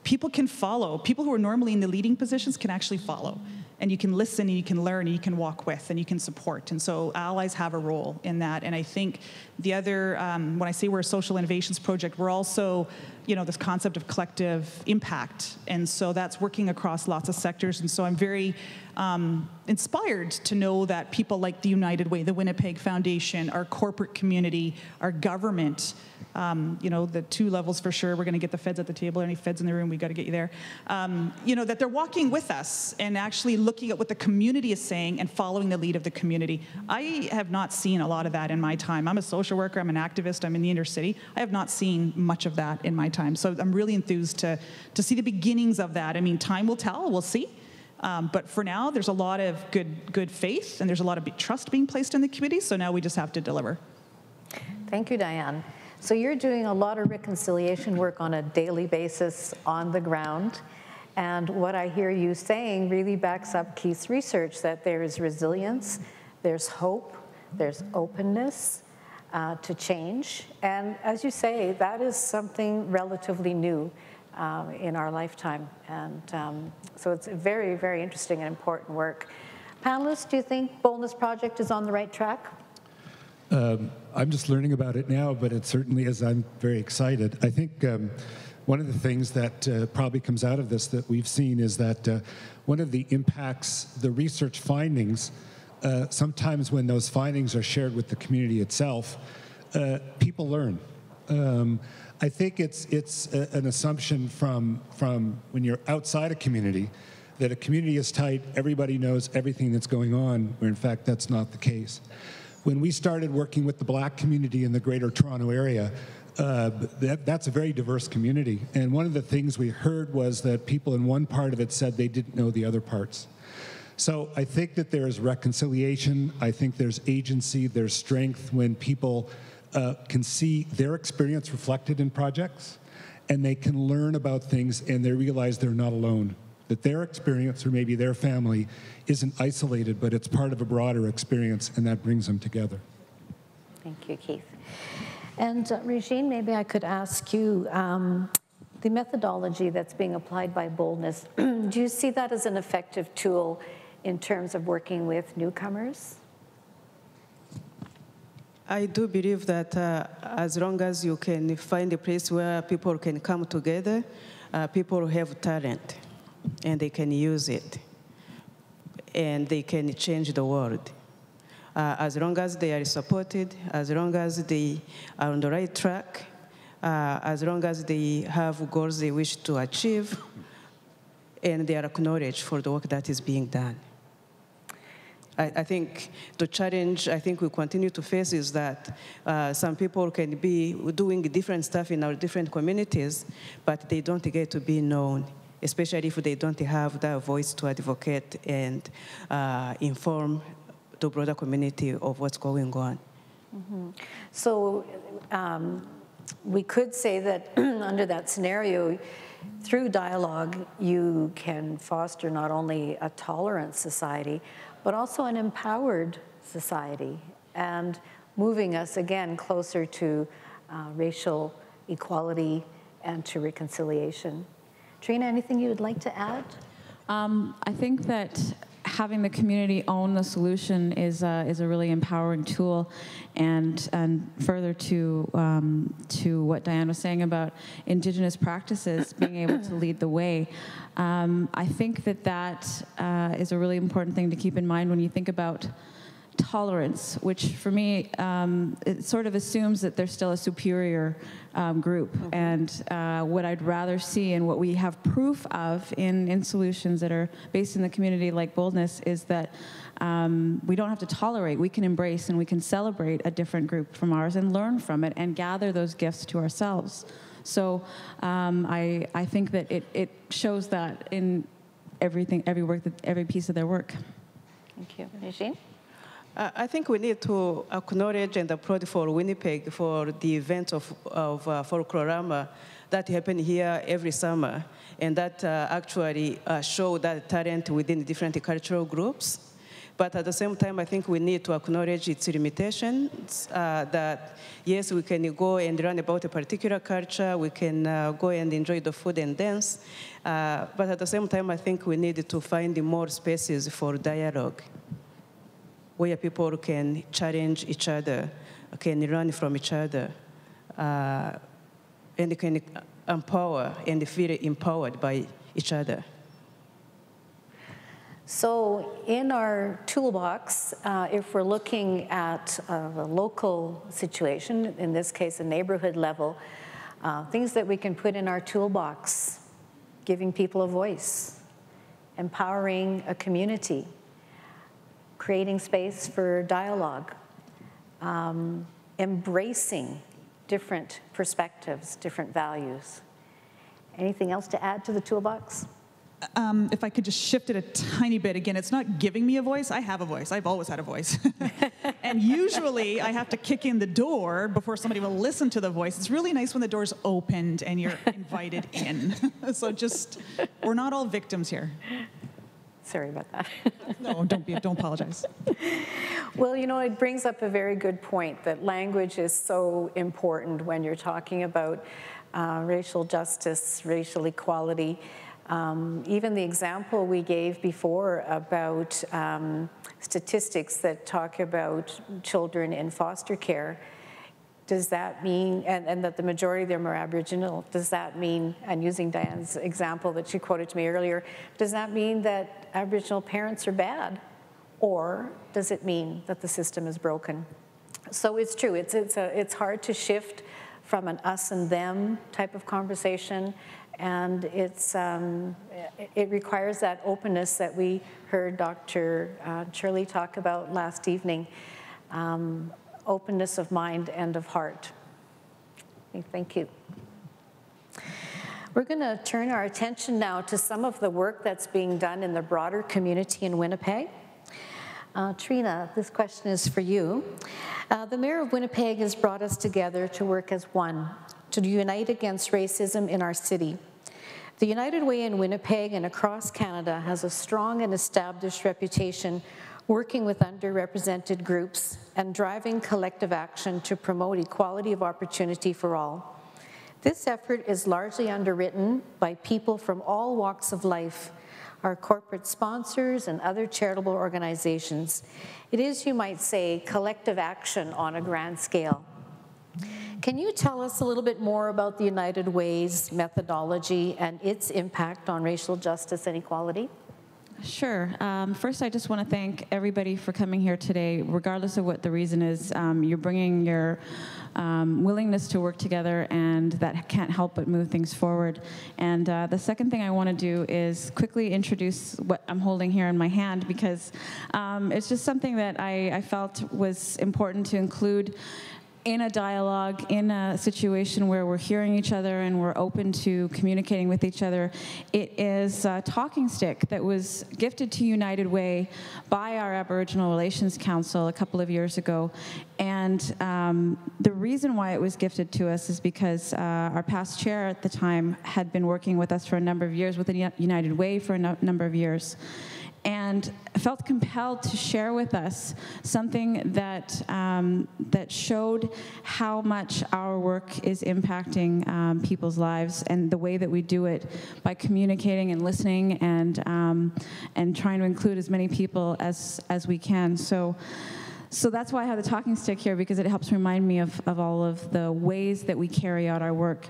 people can follow, people who are normally in the leading positions can actually follow. And you can listen, and you can learn, and you can walk with, and you can support. And so allies have a role in that. And I think the other, when I say we're a social innovations project, we're also, this concept of collective impact. And so that's working across lots of sectors. And so I'm very inspired to know that people like the United Way, the Winnipeg Foundation, our corporate community, our government, the two levels for sure. We're going to get the feds at the table. Any feds in the room, we got to get you there. That they're walking with us and actually looking at what the community is saying and following the lead of the community. I have not seen a lot of that in my time. I'm a social worker. I'm an activist. I'm in the inner city. I have not seen much of that in my time. So I'm really enthused to see the beginnings of that. I mean, time will tell. We'll see. But for now, there's a lot of good faith, and there's a lot of trust being placed in the community. So now we just have to deliver. Thank you, Diane. So you're doing a lot of reconciliation work on a daily basis on the ground. And what I hear you saying really backs up Keith's research, that there is resilience, there's hope, there's openness to change. And as you say, that is something relatively new. in our lifetime. And so it's very, very interesting and important work. Panelists, do you think Boldness Project is on the right track? I'm just learning about it now, but it certainly is. I'm very excited. I think one of the things that probably comes out of this that we've seen is that one of the impacts, the research findings, sometimes when those findings are shared with the community itself, people learn. I think it's an assumption from when you're outside a community that a community is tight, everybody knows everything that's going on, where in fact that's not the case. When we started working with the Black community in the Greater Toronto Area, that's a very diverse community. And one of the things we heard was that people in one part of it said they didn't know the other parts. So I think that there is reconciliation. I think there's agency, there's strength when people can see their experience reflected in projects, and they can learn about things and they realize they're not alone. That their experience, or maybe their family, isn't isolated, but it's part of a broader experience, and that brings them together. Thank you, Keith. And Regine, maybe I could ask you, the methodology that's being applied by Boldness, do you see that as an effective tool in terms of working with newcomers? I do believe that as long as you can find a place where people can come together, people have talent, and they can use it, and they can change the world. As long as they are supported, as long as they are on the right track, as long as they have goals they wish to achieve, and they are acknowledged for the work that is being done. I think the challenge I think we continue to face is that some people can be doing different stuff in our different communities, but they don't get to be known, especially if they don't have that voice to advocate and inform the broader community of what's going on. Mm-hmm. So we could say that under that scenario, through dialogue, you can foster not only a tolerant society, but also an empowered society, and moving us again closer to racial equality and to reconciliation. Trina, anything you would like to add? I think that having the community own the solution is a really empowering tool, and further to what Diane was saying about Indigenous practices being able to lead the way. I think that is a really important thing to keep in mind when you think about tolerance, which for me, it sort of assumes that there's still a superior group. And what I'd rather see, and what we have proof of in solutions that are based in the community like Boldness, is that we don't have to tolerate. We can embrace and we can celebrate a different group from ours and learn from it and gather those gifts to ourselves. So I think that it shows that in everything, every piece of their work. Thank you. Regine? I think we need to acknowledge and applaud for Winnipeg for the event of Folklorama that happen here every summer, and that actually show that talent within different cultural groups. But at the same time, I think we need to acknowledge its limitations, that yes, we can go and learn about a particular culture, we can go and enjoy the food and dance, but at the same time, I think we need to find more spaces for dialogue, where people can challenge each other, can learn from each other, and can empower and feel empowered by each other. So in our toolbox, if we're looking at the local situation, in this case a neighborhood level, things that we can put in our toolbox: giving people a voice, empowering a community, creating space for dialogue, embracing different perspectives, different values. Anything else to add to the toolbox? If I could just shift it a tiny bit. Again, it's not giving me a voice. I have a voice. I've always had a voice. And usually I have to kick in the door before somebody will listen to the voice. It's really nice when the door's opened and you're invited in. So just, we're not all victims here. Sorry about that. No, don't apologize. Well, you know, it brings up a very good point that language is so important when you're talking about racial justice, racial equality. Even the example we gave before about statistics that talk about children in foster care, does that mean, and that the majority of them are Aboriginal, does that mean, and using Diane's example that she quoted to me earlier, does that mean that Aboriginal parents are bad? Or does it mean that the system is broken? So it's true, it's hard to shift from an us and them type of conversation, and it requires that openness that we heard Dr. Shirley talk about last evening, openness of mind and of heart. Thank you. We're going to turn our attention now to some of the work that's being done in the broader community in Winnipeg. Trina, this question is for you. The Mayor of Winnipeg has brought us together to work as one, to unite against racism in our city. The United Way in Winnipeg and across Canada has a strong and established reputation working with underrepresented groups and driving collective action to promote equality of opportunity for all. This effort is largely underwritten by people from all walks of life, our corporate sponsors and other charitable organizations. It is, you might say, collective action on a grand scale. Can you tell us a little bit more about the United Way's methodology and its impact on racial justice and equality? Sure. First, I just want to thank everybody for coming here today, regardless of what the reason is. You're bringing your willingness to work together, and that can't help but move things forward. And the second thing I want to do is quickly introduce what I'm holding here in my hand, because it's just something that I felt was important to include in a dialogue, in a situation where we're hearing each other and we're open to communicating with each other. It is a talking stick that was gifted to United Way by our Aboriginal Relations Council a couple of years ago. And the reason why it was gifted to us is because our past chair at the time had been working with us for a number of years, with the United Way for a number of years, and felt compelled to share with us something that that showed how much our work is impacting people's lives, and the way that we do it by communicating and listening and trying to include as many people as we can. So that's why I have the talking stick here, because it helps remind me of all of the ways that we carry out our work.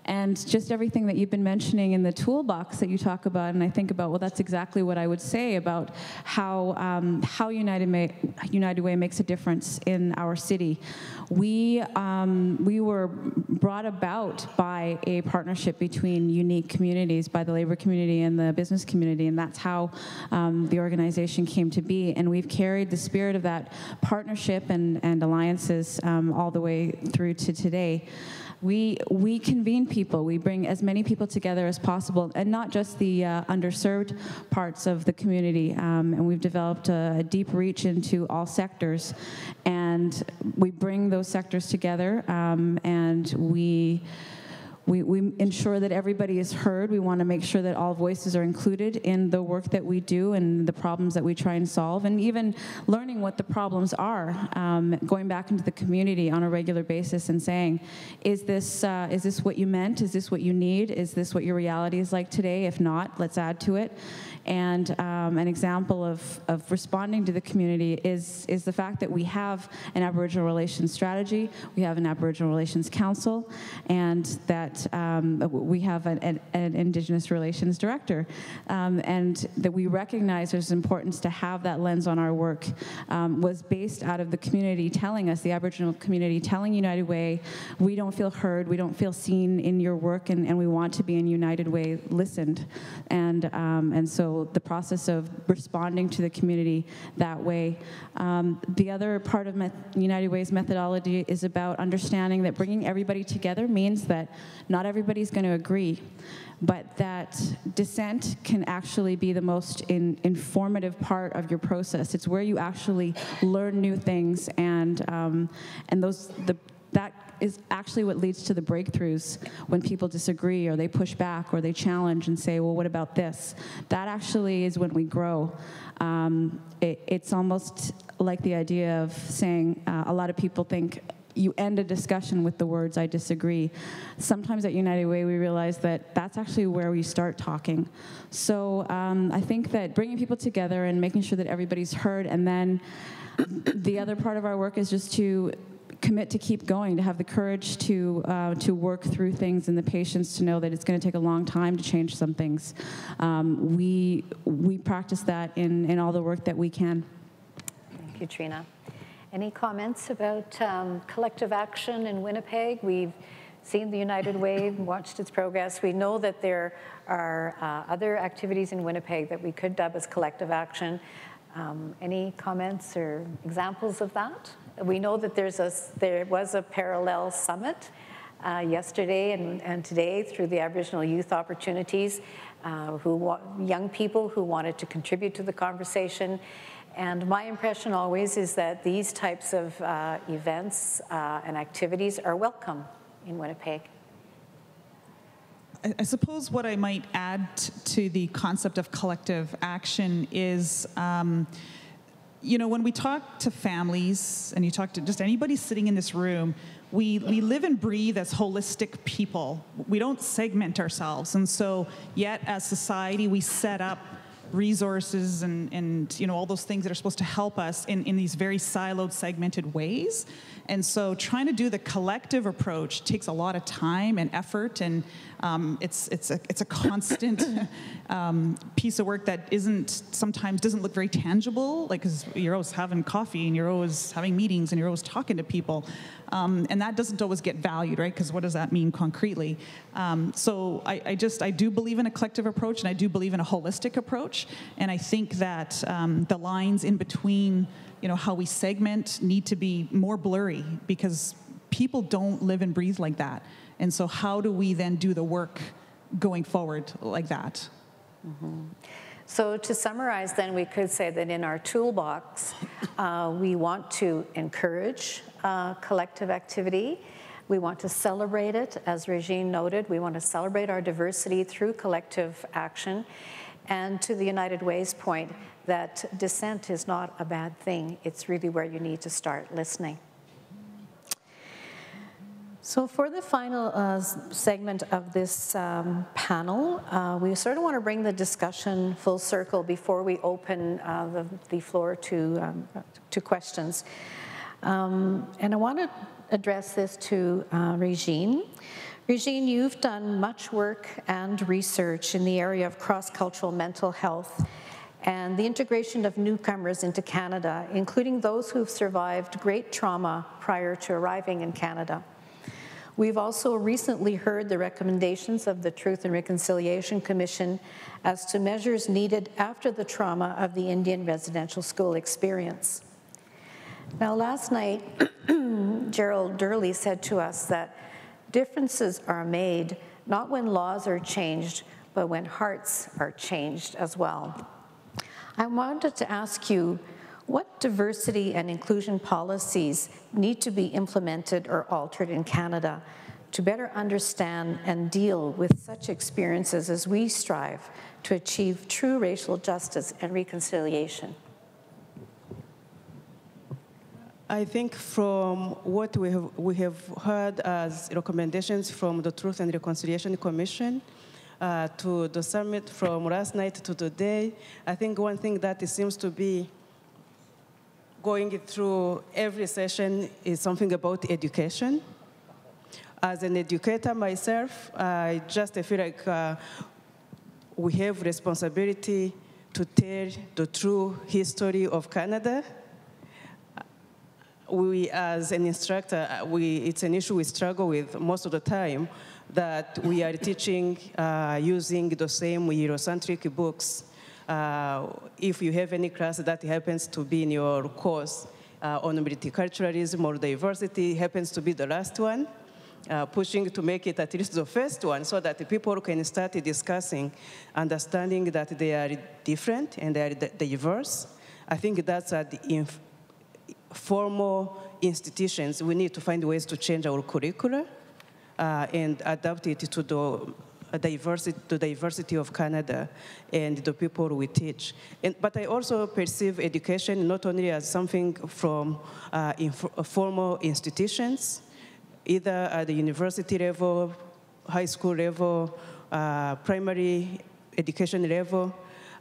And just everything that you've been mentioning in the toolbox that you talk about, and I think about, well, that's exactly what I would say about how United Way makes a difference in our city. We were brought about by a partnership between unique communities, by the labor community and the business community, and that's how the organization came to be. And we've carried the spirit of that partnership and alliances all the way through to today. We convene people. We bring as many people together as possible, and not just the underserved parts of the community. And we've developed a deep reach into all sectors. And we bring those sectors together, and we ensure that everybody is heard. We want to make sure that all voices are included in the work that we do and the problems that we try and solve, and even learning what the problems are, going back into the community on a regular basis and saying, is this what you meant? Is this what you need? Is this what your reality is like today? If not, let's add to it. And an example of responding to the community is the fact that we have an Aboriginal Relations Strategy, we have an Aboriginal Relations Council, and that we have an Indigenous Relations Director, and that we recognize there's importance to have that lens on our work, was based out of the community telling us, the Aboriginal community telling United Way, we don't feel heard, we don't feel seen in your work, and we want to be in United Way listened. And so the process of responding to the community that way. The other part of United Way's methodology is about understanding that bringing everybody together means that not everybody's going to agree, but that dissent can actually be the most informative part of your process. It's where you actually learn new things, and that is actually what leads to the breakthroughs when people disagree or they push back or they challenge and say, well, what about this? That actually is when we grow. It's almost like the idea of saying, a lot of people think you end a discussion with the words, "I disagree." Sometimes at United Way, we realize that that's actually where we start talking. So I think that bringing people together and making sure that everybody's heard, and then the other part of our work is just to commit to keep going, to have the courage to work through things, and the patience to know that it's going to take a long time to change some things. We practice that in all the work that we can. Thank you, Trina. Any comments about collective action in Winnipeg? We've seen the United Way, watched its progress. We know that there are other activities in Winnipeg that we could dub as collective action. Any comments or examples of that? We know that there was a parallel summit yesterday and today through the Aboriginal Youth Opportunities, young people who wanted to contribute to the conversation. And my impression always is that these types of events and activities are welcome in Winnipeg. I suppose what I might add to the concept of collective action is, you know, when we talk to families and you talk to just anybody sitting in this room, we live and breathe as holistic people. We don't segment ourselves. And so yet as society, we set up resources and you know, all those things that are supposed to help us in these very siloed, segmented ways. And so trying to do the collective approach takes a lot of time and effort, and it's a constant piece of work that sometimes doesn't look very tangible, like, because you're always having coffee and you're always having meetings and you're always talking to people. And that doesn't always get valued, right? Because what does that mean concretely? So I do believe in a collective approach, and I do believe in a holistic approach. And I think that the lines in between, you know, how we segment need to be more blurry, because people don't live and breathe like that. And so how do we then do the work going forward like that? Mm-hmm. So to summarize then, we could say that in our toolbox, we want to encourage collective activity. We want to celebrate it, as Regine noted. We want to celebrate our diversity through collective action. And to the United Way's point, that dissent is not a bad thing. It's really where you need to start listening. So for the final segment of this panel, we sort of want to bring the discussion full circle before we open the floor to questions. And I want to address this to Regine. Regine, you've done much work and research in the area of cross-cultural mental health and the integration of newcomers into Canada, including those who've survived great trauma prior to arriving in Canada. We've also recently heard the recommendations of the Truth and Reconciliation Commission as to measures needed after the trauma of the Indian residential school experience. Now, last night, Gerald Durley said to us that differences are made not when laws are changed, but when hearts are changed as well. I wanted to ask you, what diversity and inclusion policies need to be implemented or altered in Canada to better understand and deal with such experiences as we strive to achieve true racial justice and reconciliation? I think from what we have heard as recommendations from the Truth and Reconciliation Commission, to the summit from last night to today, I think one thing that seems to be going through every session is something about education. As an educator myself, I just feel like we have responsibility to tell the true history of Canada. We, as an instructor, it's an issue we struggle with most of the time, that we are teaching using the same Eurocentric books. If you have any class that happens to be in your course on multiculturalism or diversity, happens to be the last one, pushing to make it at least the first one so that people can start discussing, understanding that they are different and they are diverse. I think that's at the formal institutions. We need to find ways to change our curricula and adapt it to the the diversity of Canada and the people we teach. But I also perceive education not only as something from formal institutions, either at the university level, high school level, primary education level.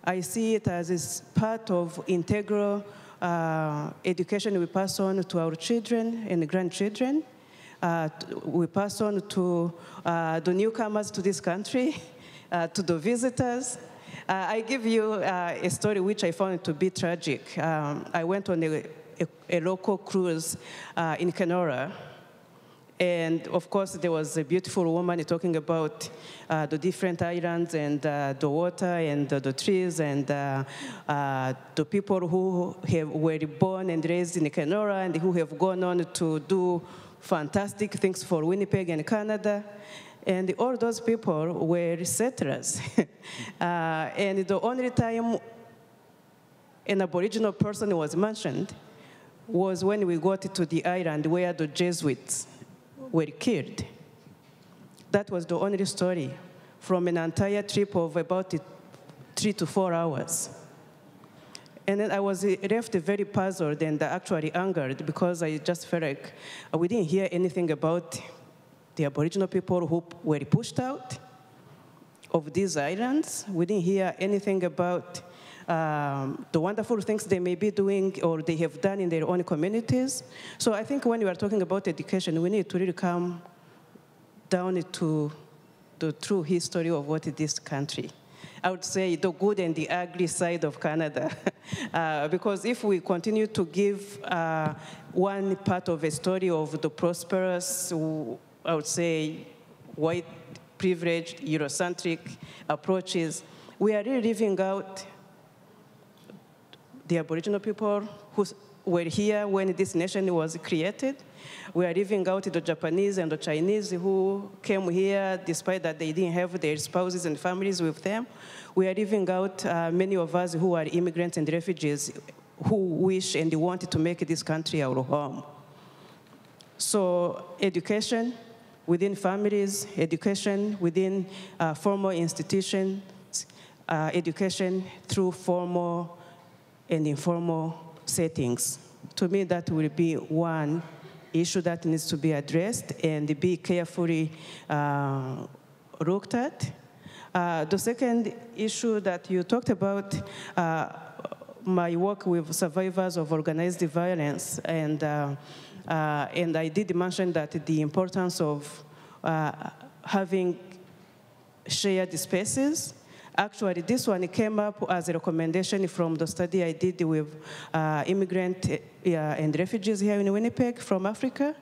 I see it as is part of integral education we pass on to our children and grandchildren. We pass on to the newcomers to this country, to the visitors. I give you a story which I found to be tragic. I went on a local cruise in Kenora. And of course, there was a beautiful woman talking about the different islands and the water and the trees and the people who were born and raised in Kenora and who have gone on to do fantastic things for Winnipeg and Canada. And all those people were settlers. And the only time an Aboriginal person was mentioned was when we got to the island where the Jesuits were killed. That was the only story from an entire trip of about 3 to 4 hours. And then I was left very puzzled and actually angered because I just felt like we didn't hear anything about the Aboriginal people who were pushed out of these islands. We didn't hear anything about the wonderful things they may be doing or they have done in their own communities. So I think when we are talking about education, we need to really come down to the true history of what is this country. I would say the good and the ugly side of Canada. Because if we continue to give one part of a story of the prosperous, I would say, white, privileged, Eurocentric approaches, we are really leaving out the Aboriginal people who were here when this nation was created. We are leaving out the Japanese and the Chinese who came here despite that they didn't have their spouses and families with them. We are leaving out many of us who are immigrants and refugees who wish and want to make this country our home. So education within families, education within formal institutions, education through formal and informal settings. To me, that will be one issue that needs to be addressed and be carefully looked at. The second issue that you talked about, my work with survivors of organized violence, and I did mention that the importance of having shared spaces. Actually, this one came up as a recommendation from the study I did with immigrants and refugees here in Winnipeg from Africa,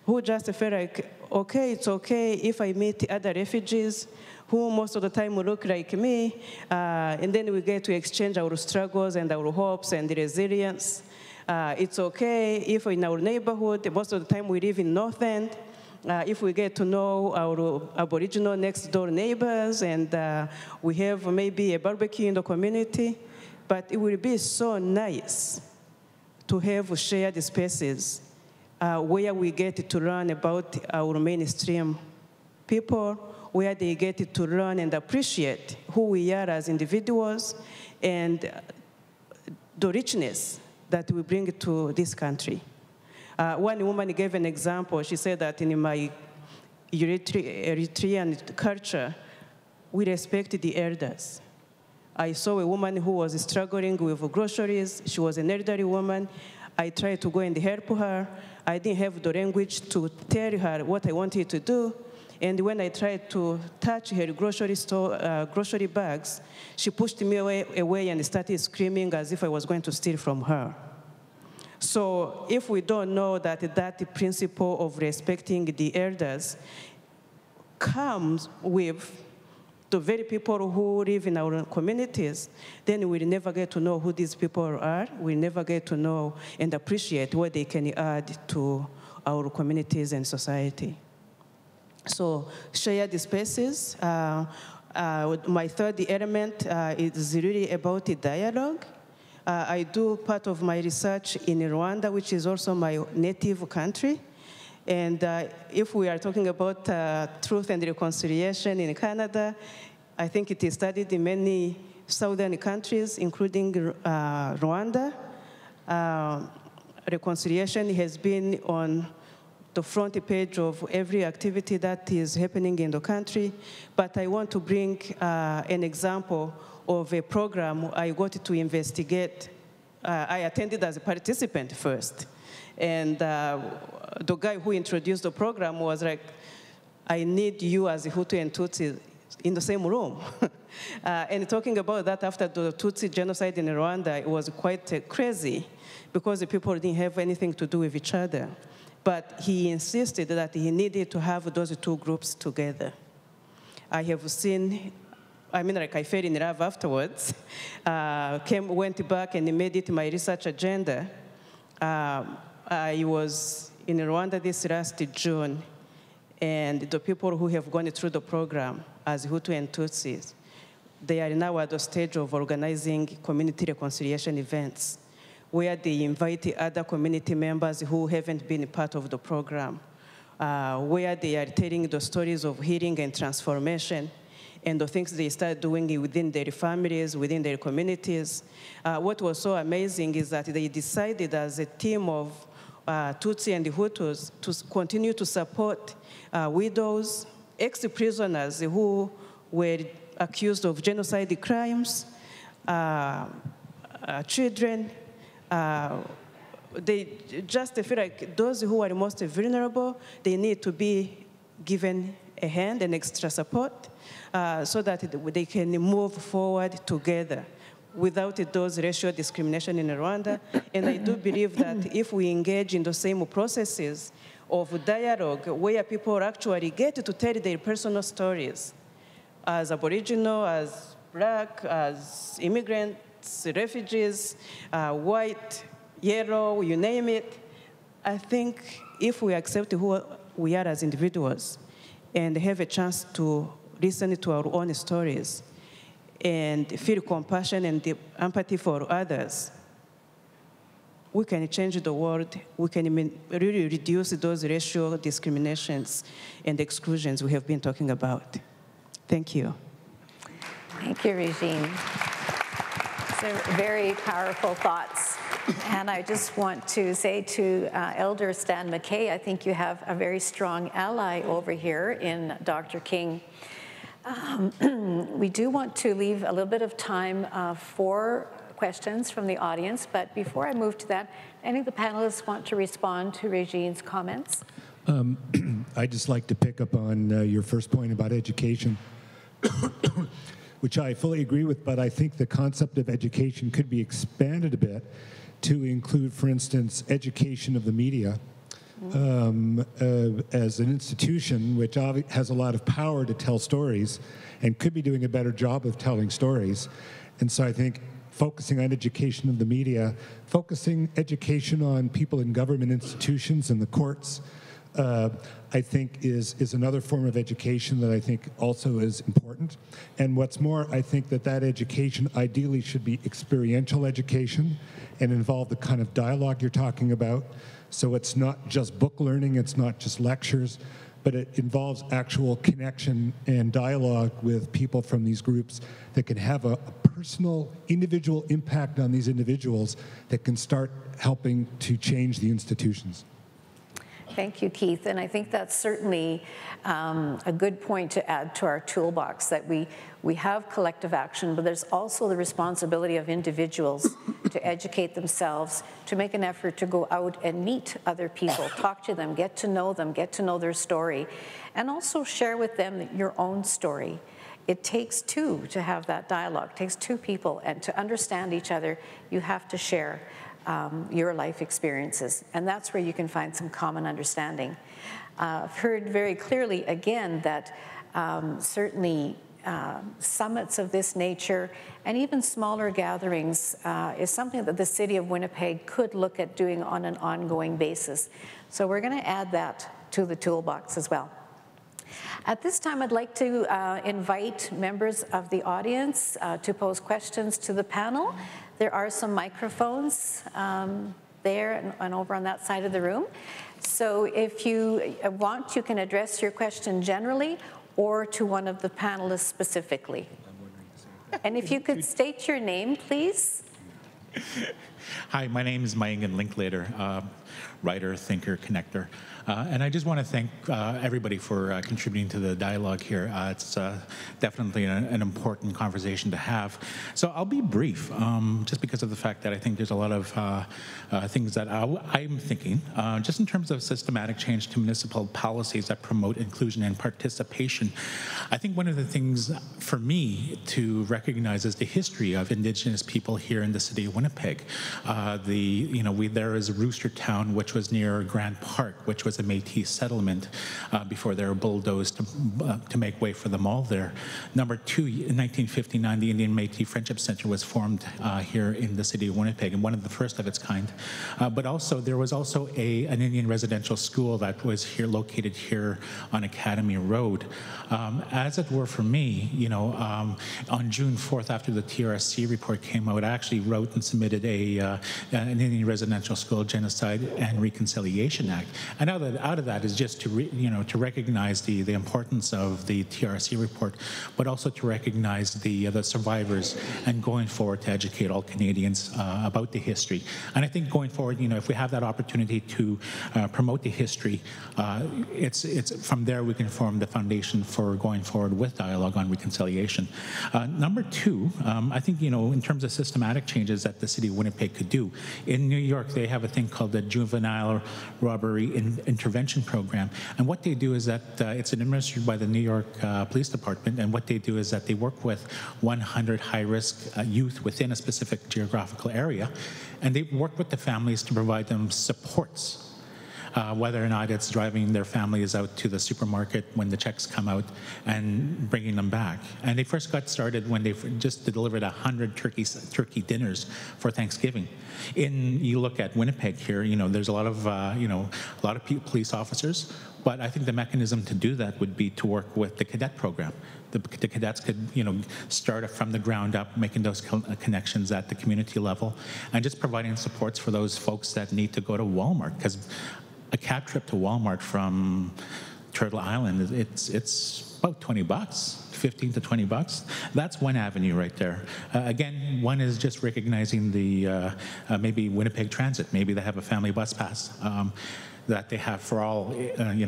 who just felt like, okay, it's okay if I meet other refugees who most of the time will look like me, and then we get to exchange our struggles and our hopes and resilience. It's okay if in our neighborhood, most of the time we live in North End, if we get to know our Aboriginal next door neighbors and we have maybe a barbecue in the community, but it will be so nice to have shared spaces where we get to learn about our mainstream people, where they get to learn and appreciate who we are as individuals and the richness that we bring to this country. One woman gave an example. She said that in my Eritrean culture, we respect the elders. I saw a woman who was struggling with groceries. She was an elderly woman. I tried to go and help her. I didn't have the language to tell her what I wanted to do. And when I tried to touch her grocery bags, she pushed me away and started screaming as if I was going to steal from her. So if we don't know that principle of respecting the elders comes with the very people who live in our communities, then we'll never get to know who these people are. We'll never get to know and appreciate what they can add to our communities and society. So shared spaces. My third element is really about the dialogue. I do part of my research in Rwanda, which is also my native country. And if we are talking about truth and reconciliation in Canada, I think it is studied in many southern countries, including Rwanda. Reconciliation has been on the front page of every activity that is happening in the country. But I want to bring an example of a program I got to investigate. I attended as a participant first. And the guy who introduced the program was like, I need you as a Hutu and Tutsi in the same room. And talking about that after the Tutsi genocide in Rwanda, it was quite crazy because the people didn't have anything to do with each other. But he insisted that he needed to have those two groups together. I have seen, I fell in love afterwards, went back and made it my research agenda. I was in Rwanda this last June, and the people who have gone through the program as Hutu and Tutsis, they are now at the stage of organizing community reconciliation events, where they invite other community members who haven't been part of the program, where they are telling the stories of healing and transformation and the things they start doing within their families, within their communities. What was so amazing is that they decided as a team of Tutsi and Hutus to continue to support widows, ex-prisoners who were accused of genocide crimes, children. They just feel like those who are most vulnerable, they need to be given a hand and extra support so that they can move forward together without those racial discrimination in Rwanda. And I do believe that if we engage in the same processes of dialogue where people actually get to tell their personal stories as Aboriginal, as Black, as immigrants, refugees, white, yellow, you name it, I think if we accept who we are as individuals and have a chance to listen to our own stories and feel compassion and empathy for others, we can change the world. We can really reduce those racial discriminations and exclusions we have been talking about. Thank you. Thank you, Regine. So very powerful thoughts. And I just want to say to Elder Stan McKay, I think you have a very strong ally over here in Dr. King. We do want to leave a little bit of time for questions from the audience, but before I move to that, any of the panelists want to respond to Regine's comments? I'd just like to pick up on your first point about education, which I fully agree with, but I think the concept of education could be expanded a bit to include, for instance, education of the media as an institution which has a lot of power to tell stories and could be doing a better job of telling stories. And so I think focusing on education of the media, focusing education on people in government institutions and the courts, I think is another form of education that I think also is important. And what's more, I think that education ideally should be experiential education and involve the kind of dialogue you're talking about. So it's not just book learning, it's not just lectures, but it involves actual connection and dialogue with people from these groups that can have a personal, individual impact on these individuals that can start helping to change the institutions. Thank you, Keith. And I think that's certainly a good point to add to our toolbox, that we have collective action, but there's also the responsibility of individuals to educate themselves, to make an effort to go out and meet other people, talk to them, get to know their story, and also share with them your own story. It takes two to have that dialogue. It takes two people, and to understand each other, you have to share your life experiences, and that's where you can find some common understanding. I've heard very clearly again that certainly summits of this nature and even smaller gatherings is something that the city of Winnipeg could look at doing on an ongoing basis. So we're going to add that to the toolbox as well. At this time, I'd like to invite members of the audience to pose questions to the panel. There are some microphones there and over on that side of the room. So if you want, you can address your question generally or to one of the panelists specifically. And if you could state your name, please. Hi, my name is Mayangan Linklater, writer, thinker, connector. And I just want to thank everybody for contributing to the dialogue here. It's definitely an important conversation to have. So I'll be brief, just because of the fact that I think there's a lot of things that I'm thinking, just in terms of systematic change to municipal policies that promote inclusion and participation. I think one of the things for me to recognize is the history of Indigenous people here in the city of Winnipeg. There is Roostertown, which was near Grant Park, which was a Métis settlement before they were bulldozed to make way for the mall there. Number two, in 1959, the Indian Métis Friendship Center was formed here in the city of Winnipeg, and one of the first of its kind. But also, there was also an Indian residential school that was here, located here on Academy Road. As it were for me, on June 4th, after the TRSC report came out, I actually wrote and submitted an Indian Residential School Genocide and Reconciliation Act. And out of that is just to recognize the importance of the TRSC report, but also to recognize the survivors and going forward to educate all Canadians about the history. And I think going forward, if we have that opportunity to promote the history, it's from there we can form the foundation for going forward with dialogue on reconciliation. Number two, I think in terms of systematic changes that the city of Winnipeg could do. In New York, they have a thing called the Juvenile Robbery Intervention Program, and what they do is that it's administered by the New York Police Department, and what they do is that they work with 100 high-risk youth within a specific geographical area, and they work with the families to provide them supports. Whether or not it's driving their families out to the supermarket when the checks come out and bringing them back. And they first got started when they just delivered 100 turkey dinners for Thanksgiving. You look at Winnipeg here, there's a lot of police officers, but I think the mechanism to do that would be to work with the cadet program. The cadets could, start from the ground up, making those connections at the community level, and just providing supports for those folks that need to go to Walmart. Because a cab trip to Walmart from Turtle Island, it's about $20, $15 to $20. That's one avenue right there. Again, one is just recognizing the maybe Winnipeg Transit. Maybe they have a family bus pass. That they have for all,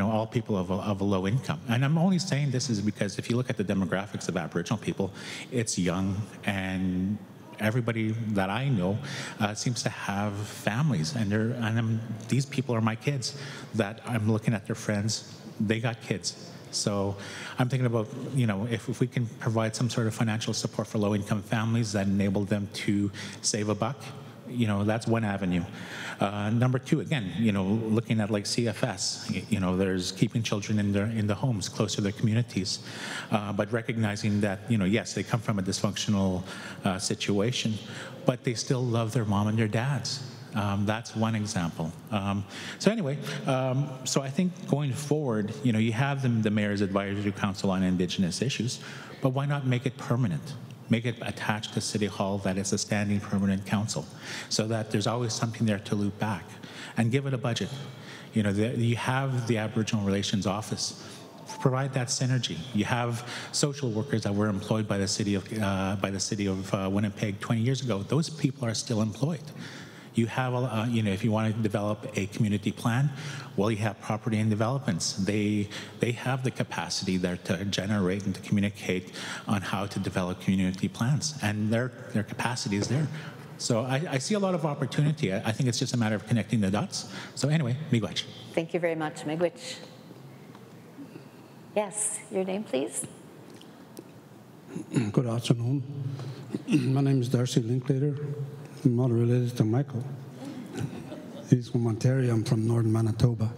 all people of a low income. And I'm only saying this is because if you look at the demographics of Aboriginal people, it's young, and everybody that I know seems to have families, and these people are my kids that I'm looking at their friends, they got kids. So I'm thinking about, if we can provide some sort of financial support for low-income families that enable them to save a buck, that's one avenue. Number two, again, looking at like CFS, there's keeping children in the homes close to their communities, but recognizing that, yes, they come from a dysfunctional situation, but they still love their mom and their dads. That's one example. So anyway, so I think going forward, you have the Mayor's Advisory Council on Indigenous Issues, but why not make it permanent? Make it attached to City Hall, that it's a standing permanent council, so that there's always something there to loop back, and give it a budget. You have the Aboriginal Relations Office. Provide that synergy. You have social workers that were employed by the city of Winnipeg 20 years ago. Those people are still employed. You have, if you want to develop a community plan, well, you have property and developments. They have the capacity there to generate and to communicate on how to develop community plans, and their capacity is there. So I see a lot of opportunity. I think it's just a matter of connecting the dots. So anyway, miigwech. Thank you very much, miigwech. Yes, your name, please. Good afternoon. My name is Darcy Linklater. I'm not related to Michael. He's from Ontario. I'm from northern Manitoba.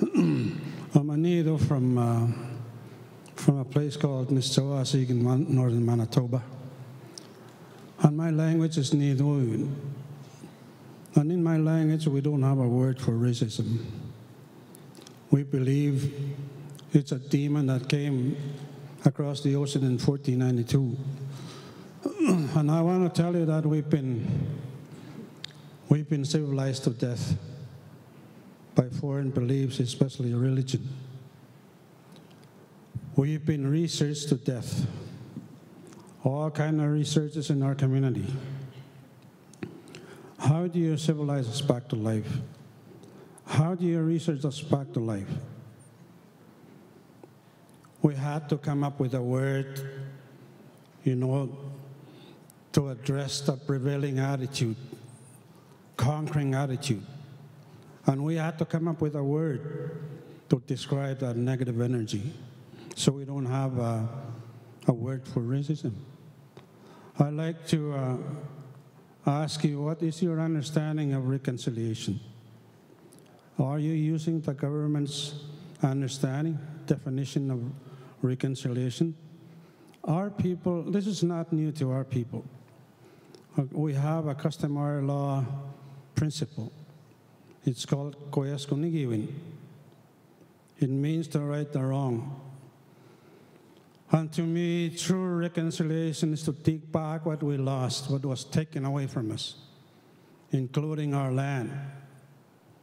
I'm a native from a place called Mississauga in northern Manitoba. And my language is Nidoon. And in my language, we don't have a word for racism. We believe it's a demon that came across the ocean in 1492. And I want to tell you that we've been civilized to death. by foreign beliefs, especially religion. We've been researched to death. All kind of researches in our community. How do you civilize us back to life? How do you research us back to life? We had to come up with a word, to address the prevailing attitude, conquering attitude. And we had to come up with a word to describe that negative energy, so we don't have a word for racism. I'd like to ask you, what is your understanding of reconciliation? Are you using the government's understanding, definition of reconciliation? Our people, this is not new to our people. We have a customary law principle. It's called koyas kunigiwin. It means to right the wrong. And to me, true reconciliation is to take back what we lost, what was taken away from us, including our land,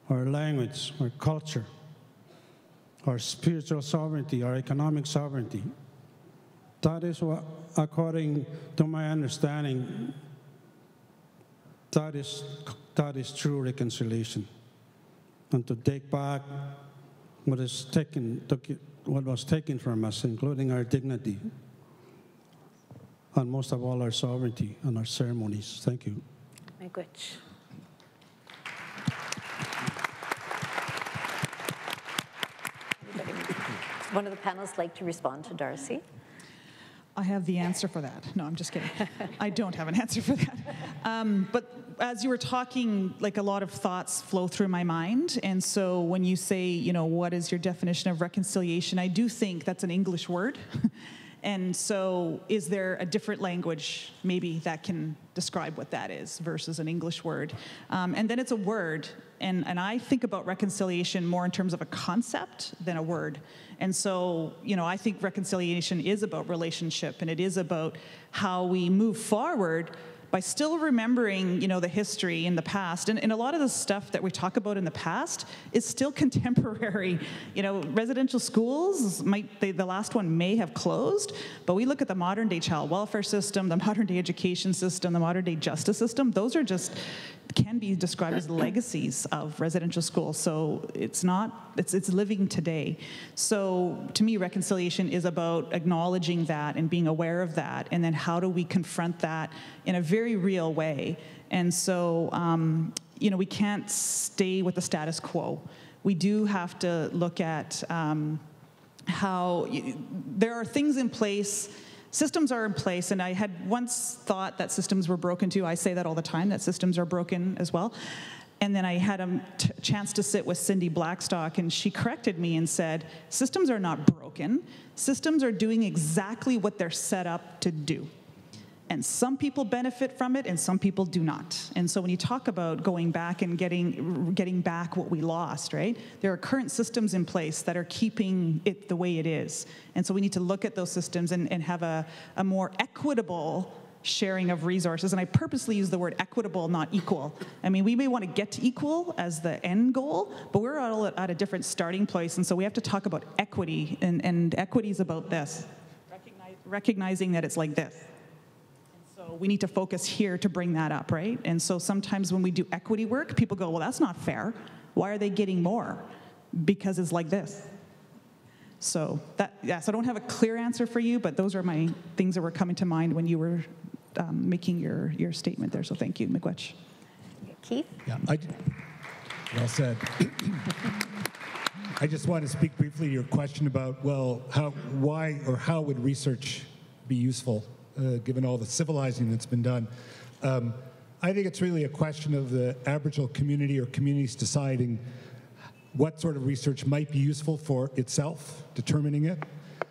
our language, our culture, our spiritual sovereignty, our economic sovereignty. That is what, according to my understanding, that is true reconciliation. And to take back what was taken from us, including our dignity, and most of all our sovereignty and our ceremonies. Thank you. Miigwech. One of the panelists like to respond to Darcy? I have the answer for that. No, I'm just kidding. I don't have an answer for that. But as you were talking, like, a lot of thoughts flow through my mind. And so when you say, what is your definition of reconciliation, I do think that's an English word. And so is there a different language maybe that can describe what that is versus an English word? And then it's a word. And I think about reconciliation more in terms of a concept than a word. And so, I think reconciliation is about relationship, and it is about how we move forward by still remembering, the history in the past. And a lot of the stuff that we talk about in the past is still contemporary. Residential schools, the last one may have closed, but we look at the modern day child welfare system, the modern day education system, the modern day justice system. Those are can be described as legacies of residential schools. So it's living today. So to me, reconciliation is about acknowledging that and being aware of that, and then how do we confront that in a very real way. And so, we can't stay with the status quo. We do have to look at how there are things in place. Systems are in place, and I had once thought that systems were broken too. I say that all the time, that systems are broken as well. And then I had a chance to sit with Cindy Blackstock, and she corrected me and said, systems are not broken. Systems are doing exactly what they're set up to do. And some people benefit from it, and some people do not. And so when you talk about going back and getting back what we lost, right? There are current systems in place that are keeping it the way it is. And so we need to look at those systems and have a more equitable sharing of resources. And I purposely use the word equitable, not equal. I mean, we may want to get to equal as the end goal, but we're all at a different starting place. And so we have to talk about equity, and equity is about this, recognizing that it's like this. We need to focus here to bring that up, right? And so sometimes when we do equity work, people go, well, that's not fair. Why are they getting more? Because it's like this. So so I don't have a clear answer for you, but those are my things that were coming to mind when you were making your statement there. So thank you, Miigwech. Keith? Yeah, well said. I just want to speak briefly to your question about, well, how would research be useful? Given all the civilizing that's been done. I think it's really a question of the Aboriginal community or communities deciding what sort of research might be useful for itself, determining it.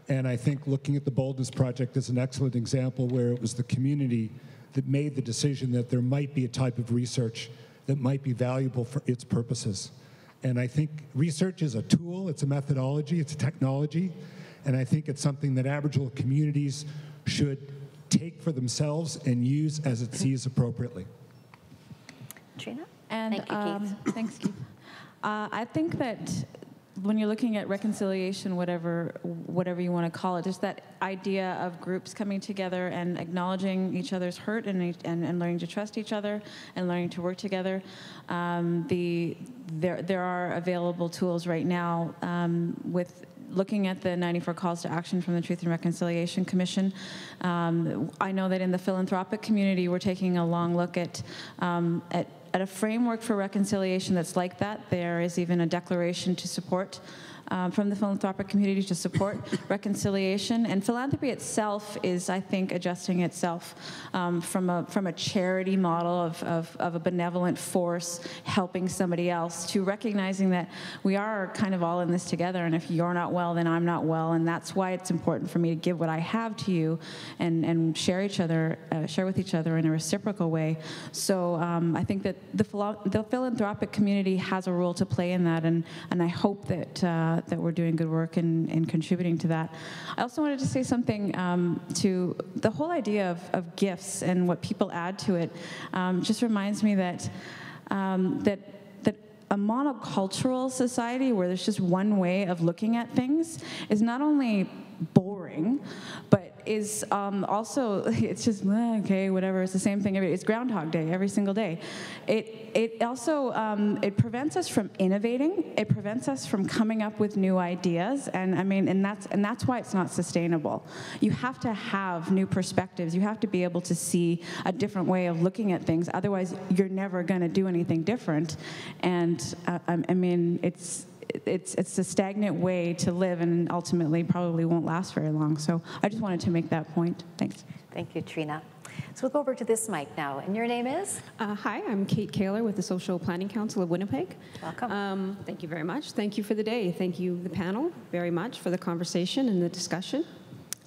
And I think looking at the Boldness Project is an excellent example where it was the community that made the decision that there might be a type of research that might be valuable for its purposes. And I think research is a tool, it's a methodology, it's a technology, and I think it's something that Aboriginal communities should take for themselves and use as it sees appropriately. Trina? And thank you, Keith. Thanks, Keith. I think that when you're looking at reconciliation, whatever you want to call it, just that idea of groups coming together and acknowledging each other's hurt and learning to trust each other and learning to work together. There are available tools right now with looking at the 94 calls to action from the Truth and Reconciliation Commission. I know that in the philanthropic community, we're taking a long look at a framework for reconciliation that's like that. There is even a declaration to support from the philanthropic community to support reconciliation. And philanthropy itself is, I think, adjusting itself from a charity model of a benevolent force helping somebody else to recognizing that we are kind of all in this together, and if you're not well, then I'm not well, and that's why it's important for me to give what I have to you and share with each other in a reciprocal way. So I think that the philanthropic community has a role to play in that, and I hope that we're doing good work in contributing to that. I also wanted to say something to the whole idea of gifts and what people add to it. Just reminds me that a monocultural society where there's just one way of looking at things is not only boring, but is also, it's just, okay, whatever, it's the same thing. It's Groundhog Day every single day. It also, it prevents us from innovating. It prevents us from coming up with new ideas. And I mean, and that's why it's not sustainable. You have to have new perspectives. You have to be able to see a different way of looking at things. Otherwise, you're never going to do anything different. And I mean, it's a stagnant way to live, and ultimately probably won't last very long. So I just wanted to make that point. Thanks. Thank you, Trina. So we'll go over to this mic now. And your name is? Hi, I'm Kate Kaler with the Social Planning Council of Winnipeg. Welcome. Thank you very much. Thank you for the day. Thank you, the panel, very much for the conversation and the discussion.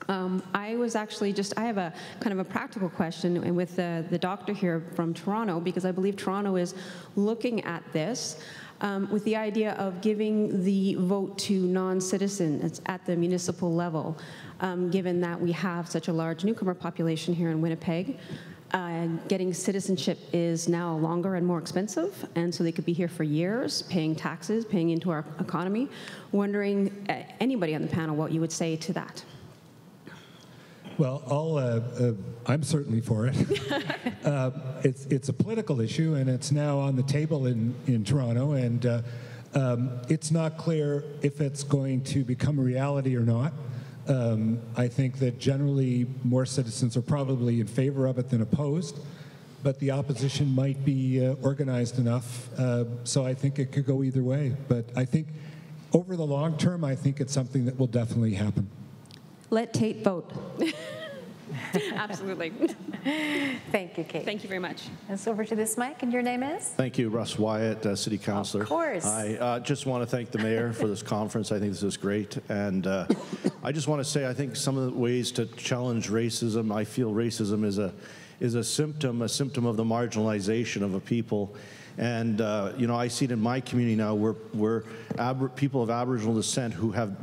I was actually I have a kind of a practical question and with the doctor here from Toronto, because I believe Toronto is looking at this with the idea of giving the vote to non-citizens at the municipal level, given that we have such a large newcomer population here in Winnipeg. Getting citizenship is now longer and more expensive, and so they could be here for years, paying taxes, paying into our economy. Wondering, anybody on the panel, what you would say to that? Well, I'm certainly for it. It's a political issue, and it's now on the table in Toronto, and it's not clear if it's going to become a reality or not. I think that generally more citizens are probably in favor of it than opposed, but the opposition might be organized enough, so I think it could go either way. But I think over the long term, I think it's something that will definitely happen. Let Tate vote. Absolutely. Thank you, Kate. Thank you very much. And so over to this mic, and your name is? Thank you, Russ Wyatt, City Councillor. Of course. I just want to thank the Mayor for this conference. I think this is great. And I just want to say, I think some of the ways to challenge racism, I feel racism is a symptom of the marginalization of a people. And, you know, I see it in my community now where people of Aboriginal descent who have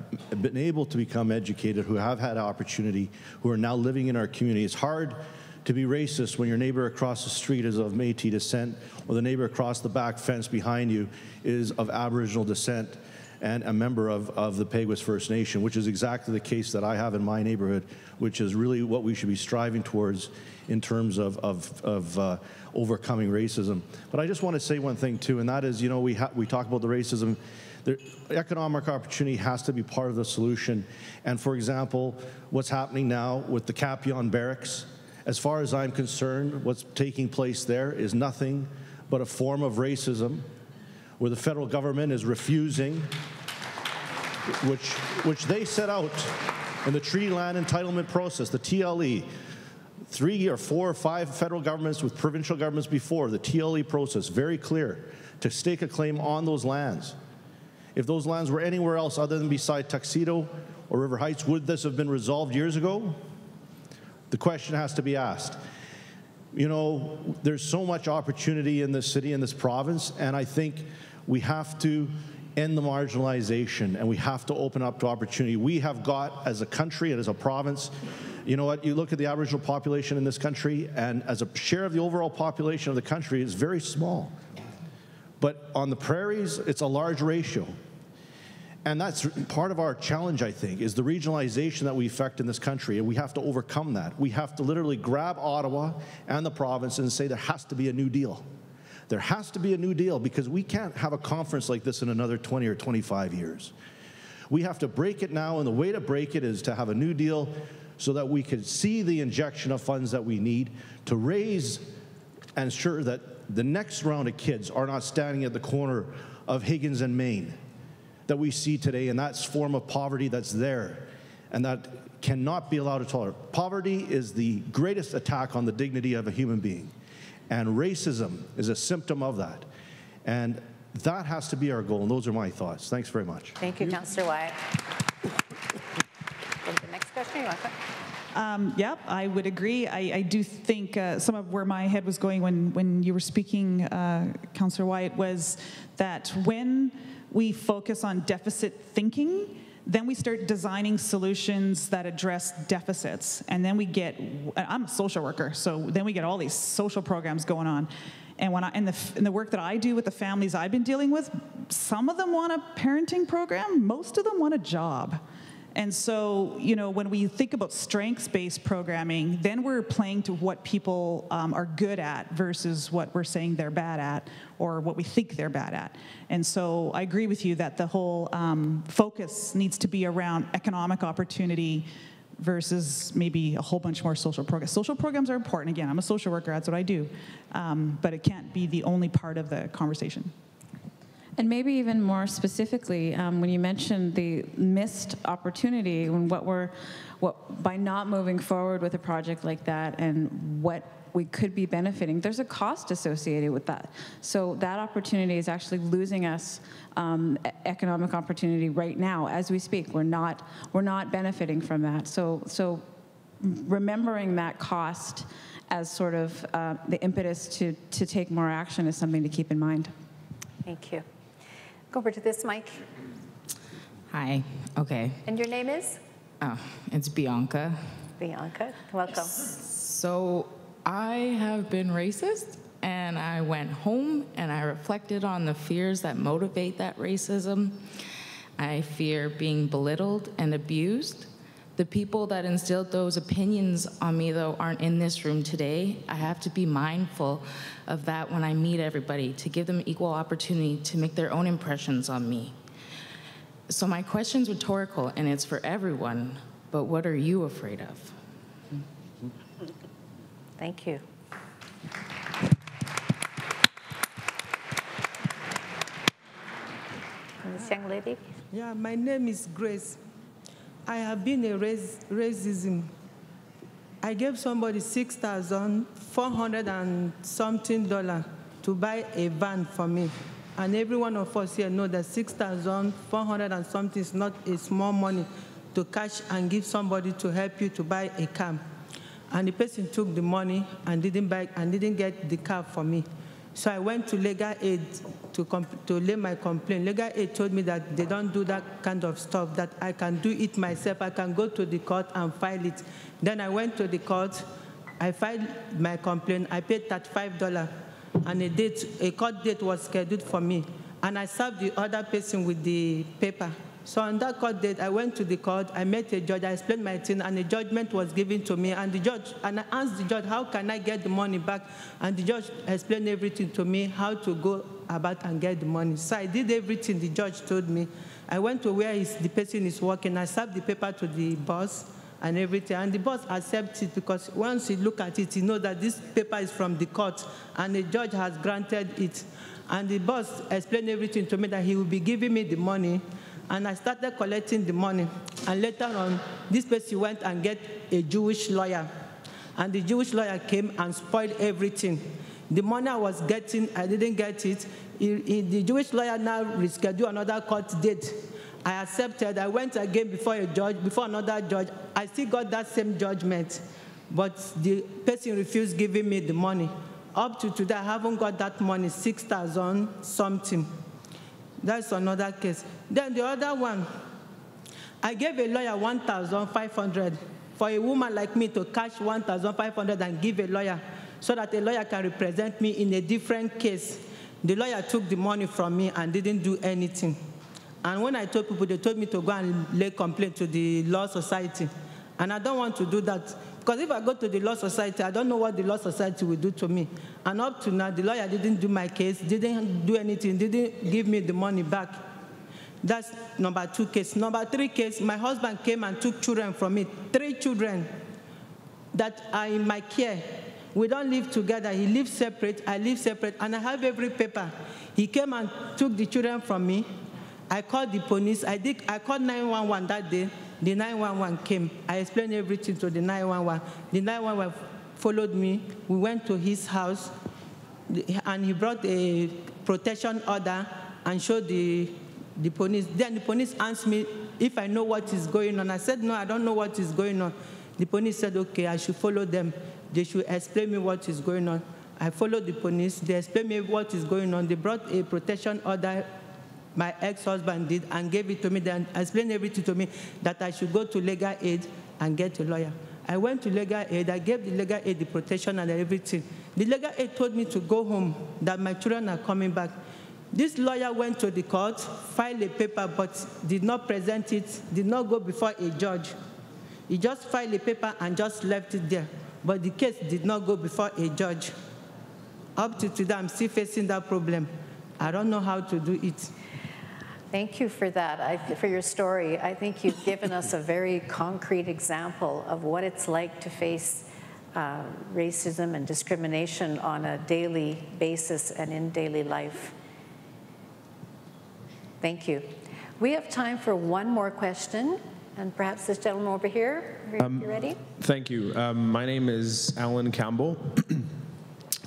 been able to become educated, who have had opportunity, who are now living in our community. It's hard to be racist when your neighbor across the street is of Métis descent, or the neighbor across the back fence behind you is of Aboriginal descent and a member of the Peguis First Nation, which is exactly the case that I have in my neighborhood, which is really what we should be striving towards in terms of overcoming racism. But I just want to say one thing too, and that is, you know, we talk about the racism. The economic opportunity has to be part of the solution. And for example, what's happening now with the Capion Barracks, as far as I'm concerned, what's taking place there is nothing but a form of racism, where the federal government is refusing, which they set out in the Treaty Land Entitlement Process, the TLE. 3 or 4 or 5 federal governments with provincial governments before, the TLE process, very clear, to stake a claim on those lands. If those lands were anywhere else other than beside Tuxedo or River Heights, would this have been resolved years ago? The question has to be asked. You know, there's so much opportunity in this city, in this province, and I think we have to end the marginalization, and we have to open up to opportunity. We have got, as a country and as a province, you know what, you look at the Aboriginal population in this country, and as a share of the overall population of the country, it's very small. But on the prairies, it's a large ratio. And that's part of our challenge, I think, is the regionalization that we affect in this country, and we have to overcome that. We have to literally grab Ottawa and the province and say there has to be a new deal. There has to be a new deal, because we can't have a conference like this in another 20 or 25 years. We have to break it now, and the way to break it is to have a new deal so that we can see the injection of funds that we need to raise and ensure that the next round of kids are not standing at the corner of Higgins and Maine that we see today, and that's form of poverty that's there, and that cannot be allowed to tolerate. Poverty is the greatest attack on the dignity of a human being, and racism is a symptom of that. And that has to be our goal, and those are my thoughts. Thanks very much. Thank you, Councillor Wyatt. The next question, you want to? Yep, I would agree. I do think some of where my head was going when you were speaking, Councillor Wyatt, was that when we focus on deficit thinking, then we start designing solutions that address deficits. And then we get, I'm a social worker, so then we get all these social programs going on. And when in the work that I do with the families I've been dealing with, some of them want a parenting program, most of them want a job. And so, you know, when we think about strengths-based programming, then we're playing to what people are good at versus what we're saying they're bad at or what we think they're bad at. And so I agree with you that the whole focus needs to be around economic opportunity versus maybe a whole bunch more social programs. Social programs are important. Again, I'm a social worker, that's what I do. But it can't be the only part of the conversation. And maybe even more specifically, when you mentioned the missed opportunity, and by not moving forward with a project like that and what we could be benefiting, there's a cost associated with that. So that opportunity is actually losing us economic opportunity right now as we speak. We're not benefiting from that. So remembering that cost as sort of the impetus to take more action is something to keep in mind. Thank you. Go over to this mic. Hi. Okay. And your name is? Oh, it's Bianca. Bianca, welcome. So I have been racist, and I went home and I reflected on the fears that motivate that racism. I fear being belittled and abused. The people that instilled those opinions on me, though, aren't in this room today. I have to be mindful of that when I meet everybody, to give them equal opportunity to make their own impressions on me. So my question's rhetorical, and it's for everyone, but what are you afraid of? Thank you. And this young lady? Yeah, my name is Grace. I have been a racism. I gave somebody $6,400 and something to buy a van for me. And every one of us here know that $6,400 and something is not a small money to cash and give somebody to help you to buy a car. And the person took the money and didn't get the car for me. So I went to legal aid to lay my complaint. Legal aid told me that they don't do that kind of stuff, that I can do it myself. I can go to the court and file it. Then I went to the court. I filed my complaint. I paid $35, and a court date was scheduled for me. And I served the other person with the paper. So on that court date, I went to the court, I met a judge, I explained my thing, and a judgment was given to me. And I asked the judge, how can I get the money back? And the judge explained everything to me, how to go about and get the money. So I did everything the judge told me. I went to where the person is working. I served the paper to the boss and everything. And the boss accepts it, because once he look at it, he knows that this paper is from the court, and the judge has granted it. And the boss explained everything to me, that he will be giving me the money. And I started collecting the money. And later on, this person went and get a Jewish lawyer. And the Jewish lawyer came and spoiled everything. The money I was getting, I didn't get it. The Jewish lawyer now rescheduled another court date. I accepted. I went again before another judge. I still got that same judgment. But the person refused giving me the money. Up to today, I haven't got that money, 6,000 something. That's another case. Then the other one, I gave a lawyer $1,500 for a woman like me to cash $1,500 and give a lawyer so that a lawyer can represent me in a different case. The lawyer took the money from me and didn't do anything. And when I told people, they told me to go and lay complaint to the Law Society. And I don't want to do that. Because if I go to the Law Society, I don't know what the Law Society will do to me. And up to now, the lawyer didn't do my case, didn't do anything, didn't give me the money back. That's number 2 case. Number 3 case, my husband came and took children from me, 3 children that are in my care. We don't live together. He lives separate, I live separate, and I have every paper. He came and took the children from me. I called the police. I called 911 that day. The 911 came. I explained everything to the 911. The 911 followed me. We went to his house, and he brought a protection order and showed the police. Then the police asked me if I know what is going on. I said, no, I don't know what is going on. The police said, okay, I should follow them. They should explain me what is going on. I followed the police. They explained me what is going on. They brought a protection order my ex-husband did and gave it to me, then explained everything to me, that I should go to legal aid and get a lawyer. I went to legal aid. I gave the legal aid the protection and everything. The legal aid told me to go home, that my children are coming back. This lawyer went to the court, filed a paper, but did not present it, did not go before a judge. He just filed a paper and just left it there. But the case did not go before a judge. Up to today, I'm still facing that problem. I don't know how to do it. Thank you for that, for your story. I think you've given us a very concrete example of what it's like to face racism and discrimination on a daily basis and in daily life. Thank you. We have time for one more question, and perhaps this gentleman over here, are you ready? Thank you. My name is Alan Campbell.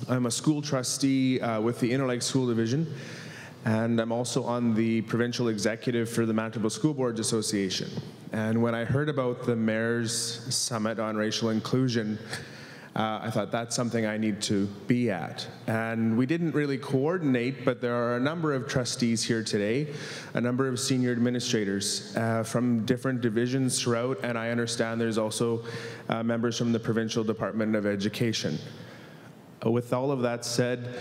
I'm a school trustee with the Interlake School Division, and I'm also on the provincial executive for the Manitoba School Boards Association. And when I heard about the Mayor's Summit on Racial Inclusion, I thought that's something I need to be at. And we didn't really coordinate, but there are a number of trustees here today, a number of senior administrators from different divisions throughout, and I understand there's also members from the Provincial Department of Education. With all of that said,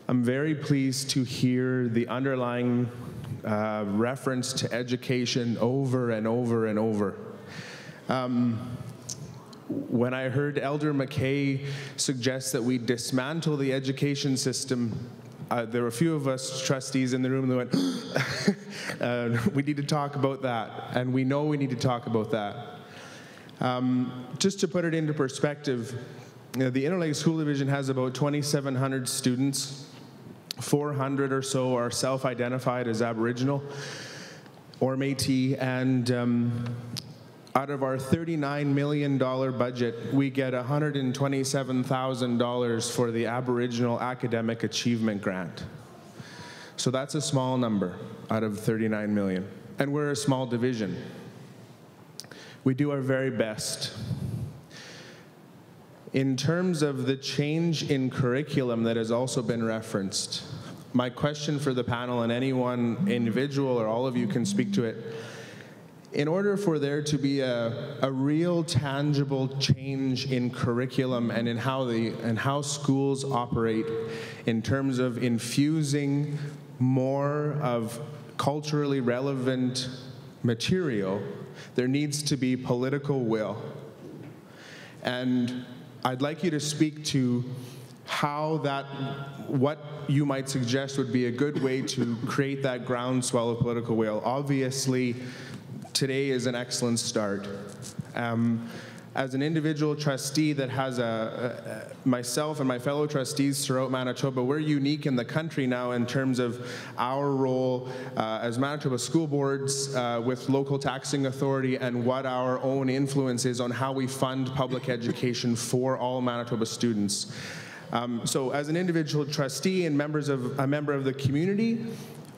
I'm very pleased to hear the underlying reference to education over and over and over. When I heard Elder McKay suggest that we dismantle the education system, there were a few of us trustees in the room that went, we need to talk about that, and we know we need to talk about that. Just to put it into perspective, the Interlake School Division has about 2,700 students. 400 or so are self-identified as Aboriginal or Métis, and out of our $39 million budget, we get $127,000 for the Aboriginal Academic Achievement Grant. So that's a small number out of 39 million. And we're a small division. We do our very best. In terms of the change in curriculum that has also been referenced, my question for the panel, and any one individual or all of you can speak to it, in order for there to be a real tangible change in curriculum and in how schools operate in terms of infusing more of culturally relevant material, there needs to be political will. And I'd like you to speak to how what you might suggest would be a good way to create that groundswell of political will. Obviously, today is an excellent start. As an individual trustee that has myself and my fellow trustees throughout Manitoba, we're unique in the country now in terms of our role as Manitoba school boards with local taxing authority and what our own influence is on how we fund public education for all Manitoba students. So as an individual trustee and a member of the community,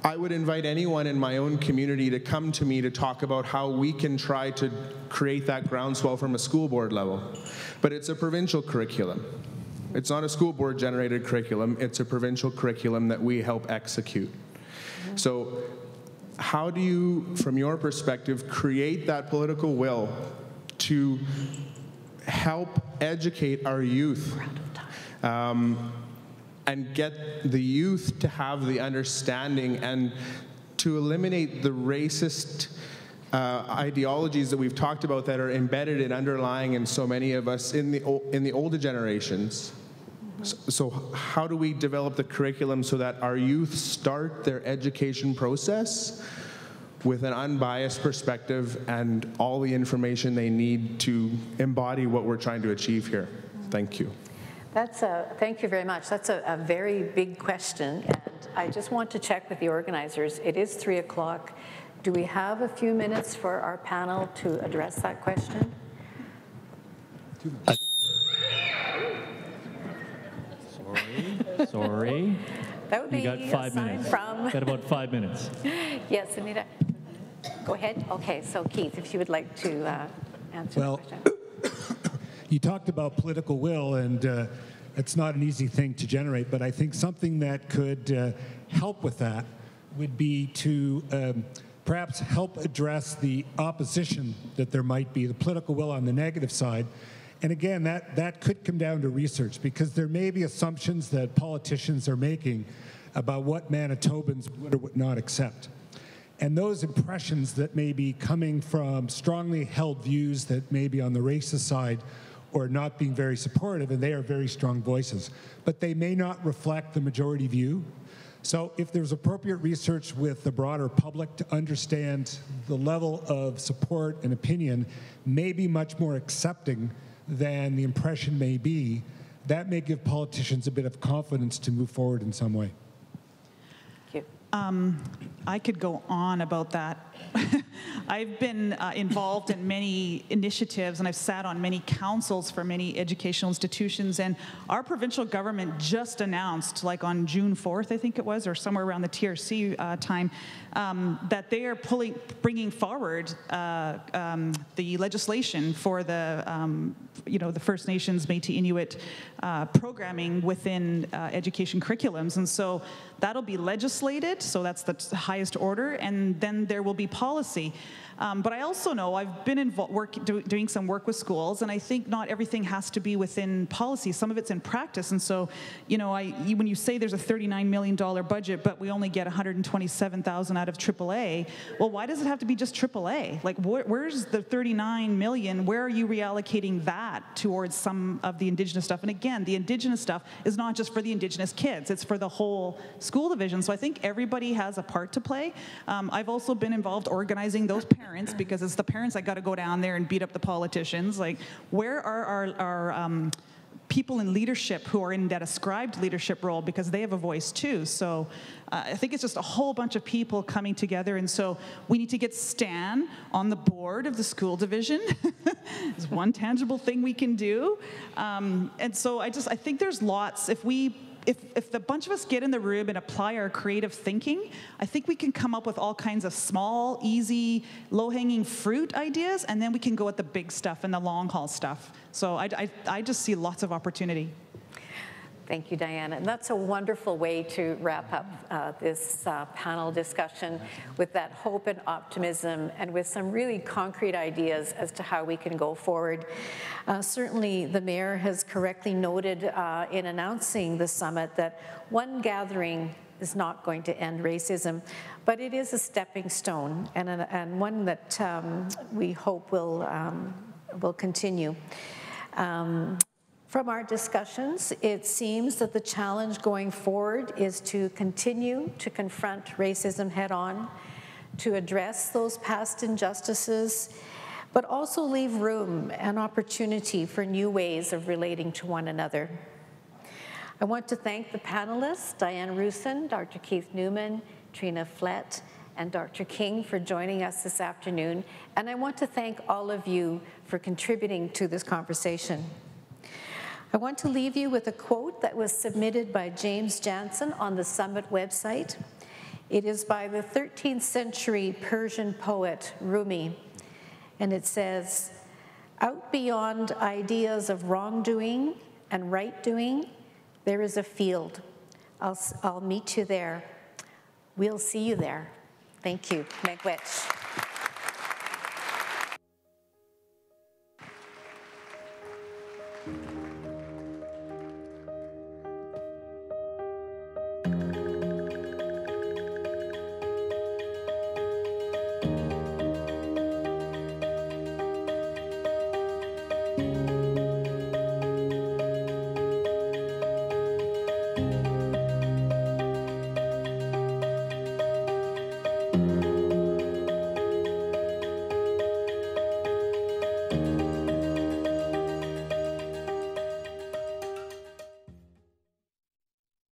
I would invite anyone in my own community to come to me to talk about how we can try to create that groundswell from a school board level. But it's a provincial curriculum. It's not a school board generated curriculum, it's a provincial curriculum that we help execute. So how do you, from your perspective, create that political will to help educate our youth and get the youth to have the understanding and to eliminate the racist ideologies that we've talked about that are embedded and underlying in so many of us in the older generations. So how do we develop the curriculum so that our youth start their education process with an unbiased perspective and all the information they need to embody what we're trying to achieve here? Thank you. Thank you very much. That's a very big question, and I just want to check with the organizers. It is 3 o'clock. Do we have a few minutes for our panel to address that question? Sorry. That would be you got 5 minutes. From Got about 5 minutes. Yes, Anita. Go ahead. Okay, so Keith, if you would like to answer the question. You talked about political will, and it's not an easy thing to generate, but I think something that could help with that would be to perhaps help address the opposition that there might be, the political will on the negative side. And again, that could come down to research, because there may be assumptions that politicians are making about what Manitobans would or would not accept. And those impressions that may be coming from strongly held views that may be on the racist side or not being very supportive, and they are very strong voices, but they may not reflect the majority view. So if there's appropriate research with the broader public to understand the level of support and opinion may be much more accepting than the impression may be, that may give politicians a bit of confidence to move forward in some way. Thank you. I could go on about that. I've been involved in many initiatives, and I've sat on many councils for many educational institutions, and our provincial government just announced, like on June 4th, I think it was, or somewhere around the TRC time, that they are bringing forward the legislation for the the First Nations, Métis, Inuit programming within education curriculums, and so that'll be legislated, so that's the highest order, and then there will be policy. But I also know I've been doing some work with schools, and I think not everything has to be within policy. Some of it's in practice, and so when you say there's a $39 million budget, but we only get $127,000 out of AAA, well, why does it have to be just AAA? Like, where's the $39 million? Where are you reallocating that towards some of the Indigenous stuff? And again, the Indigenous stuff is not just for the Indigenous kids; it's for the whole school division. So I think everybody has a part to play. I've also been involved organizing those parents, because it's the parents that got to go down there and beat up the politicians. Like, where are our people in leadership who are in that ascribed leadership role, because they have a voice too. So I think it's just a whole bunch of people coming together, and so we need to get Stan on the board of the school division. It's one tangible thing we can do. And so I think there's lots. If the bunch of us get in the room and apply our creative thinking, I think we can come up with all kinds of small, easy, low-hanging fruit ideas, and then we can go at the big stuff and the long-haul stuff. So I just see lots of opportunity. Thank you, Diana. And that's a wonderful way to wrap up this panel discussion, with that hope and optimism, and with some really concrete ideas as to how we can go forward. Certainly, the mayor has correctly noted in announcing the summit that one gathering is not going to end racism, but it is a stepping stone, and one that we hope will continue. From our discussions, it seems that the challenge going forward is to continue to confront racism head-on, to address those past injustices, but also leave room and opportunity for new ways of relating to one another. I want to thank the panelists, Diane Rusin, Dr. Keith Newman, Trina Flett, and Dr. King for joining us this afternoon, and I want to thank all of you for contributing to this conversation. I want to leave you with a quote that was submitted by James Jansen on the Summit website. It is by the 13th century Persian poet Rumi, and it says, "Out beyond ideas of wrongdoing and right doing, there is a field. I'll meet you there. We'll see you there." Thank you. Miigwech. you.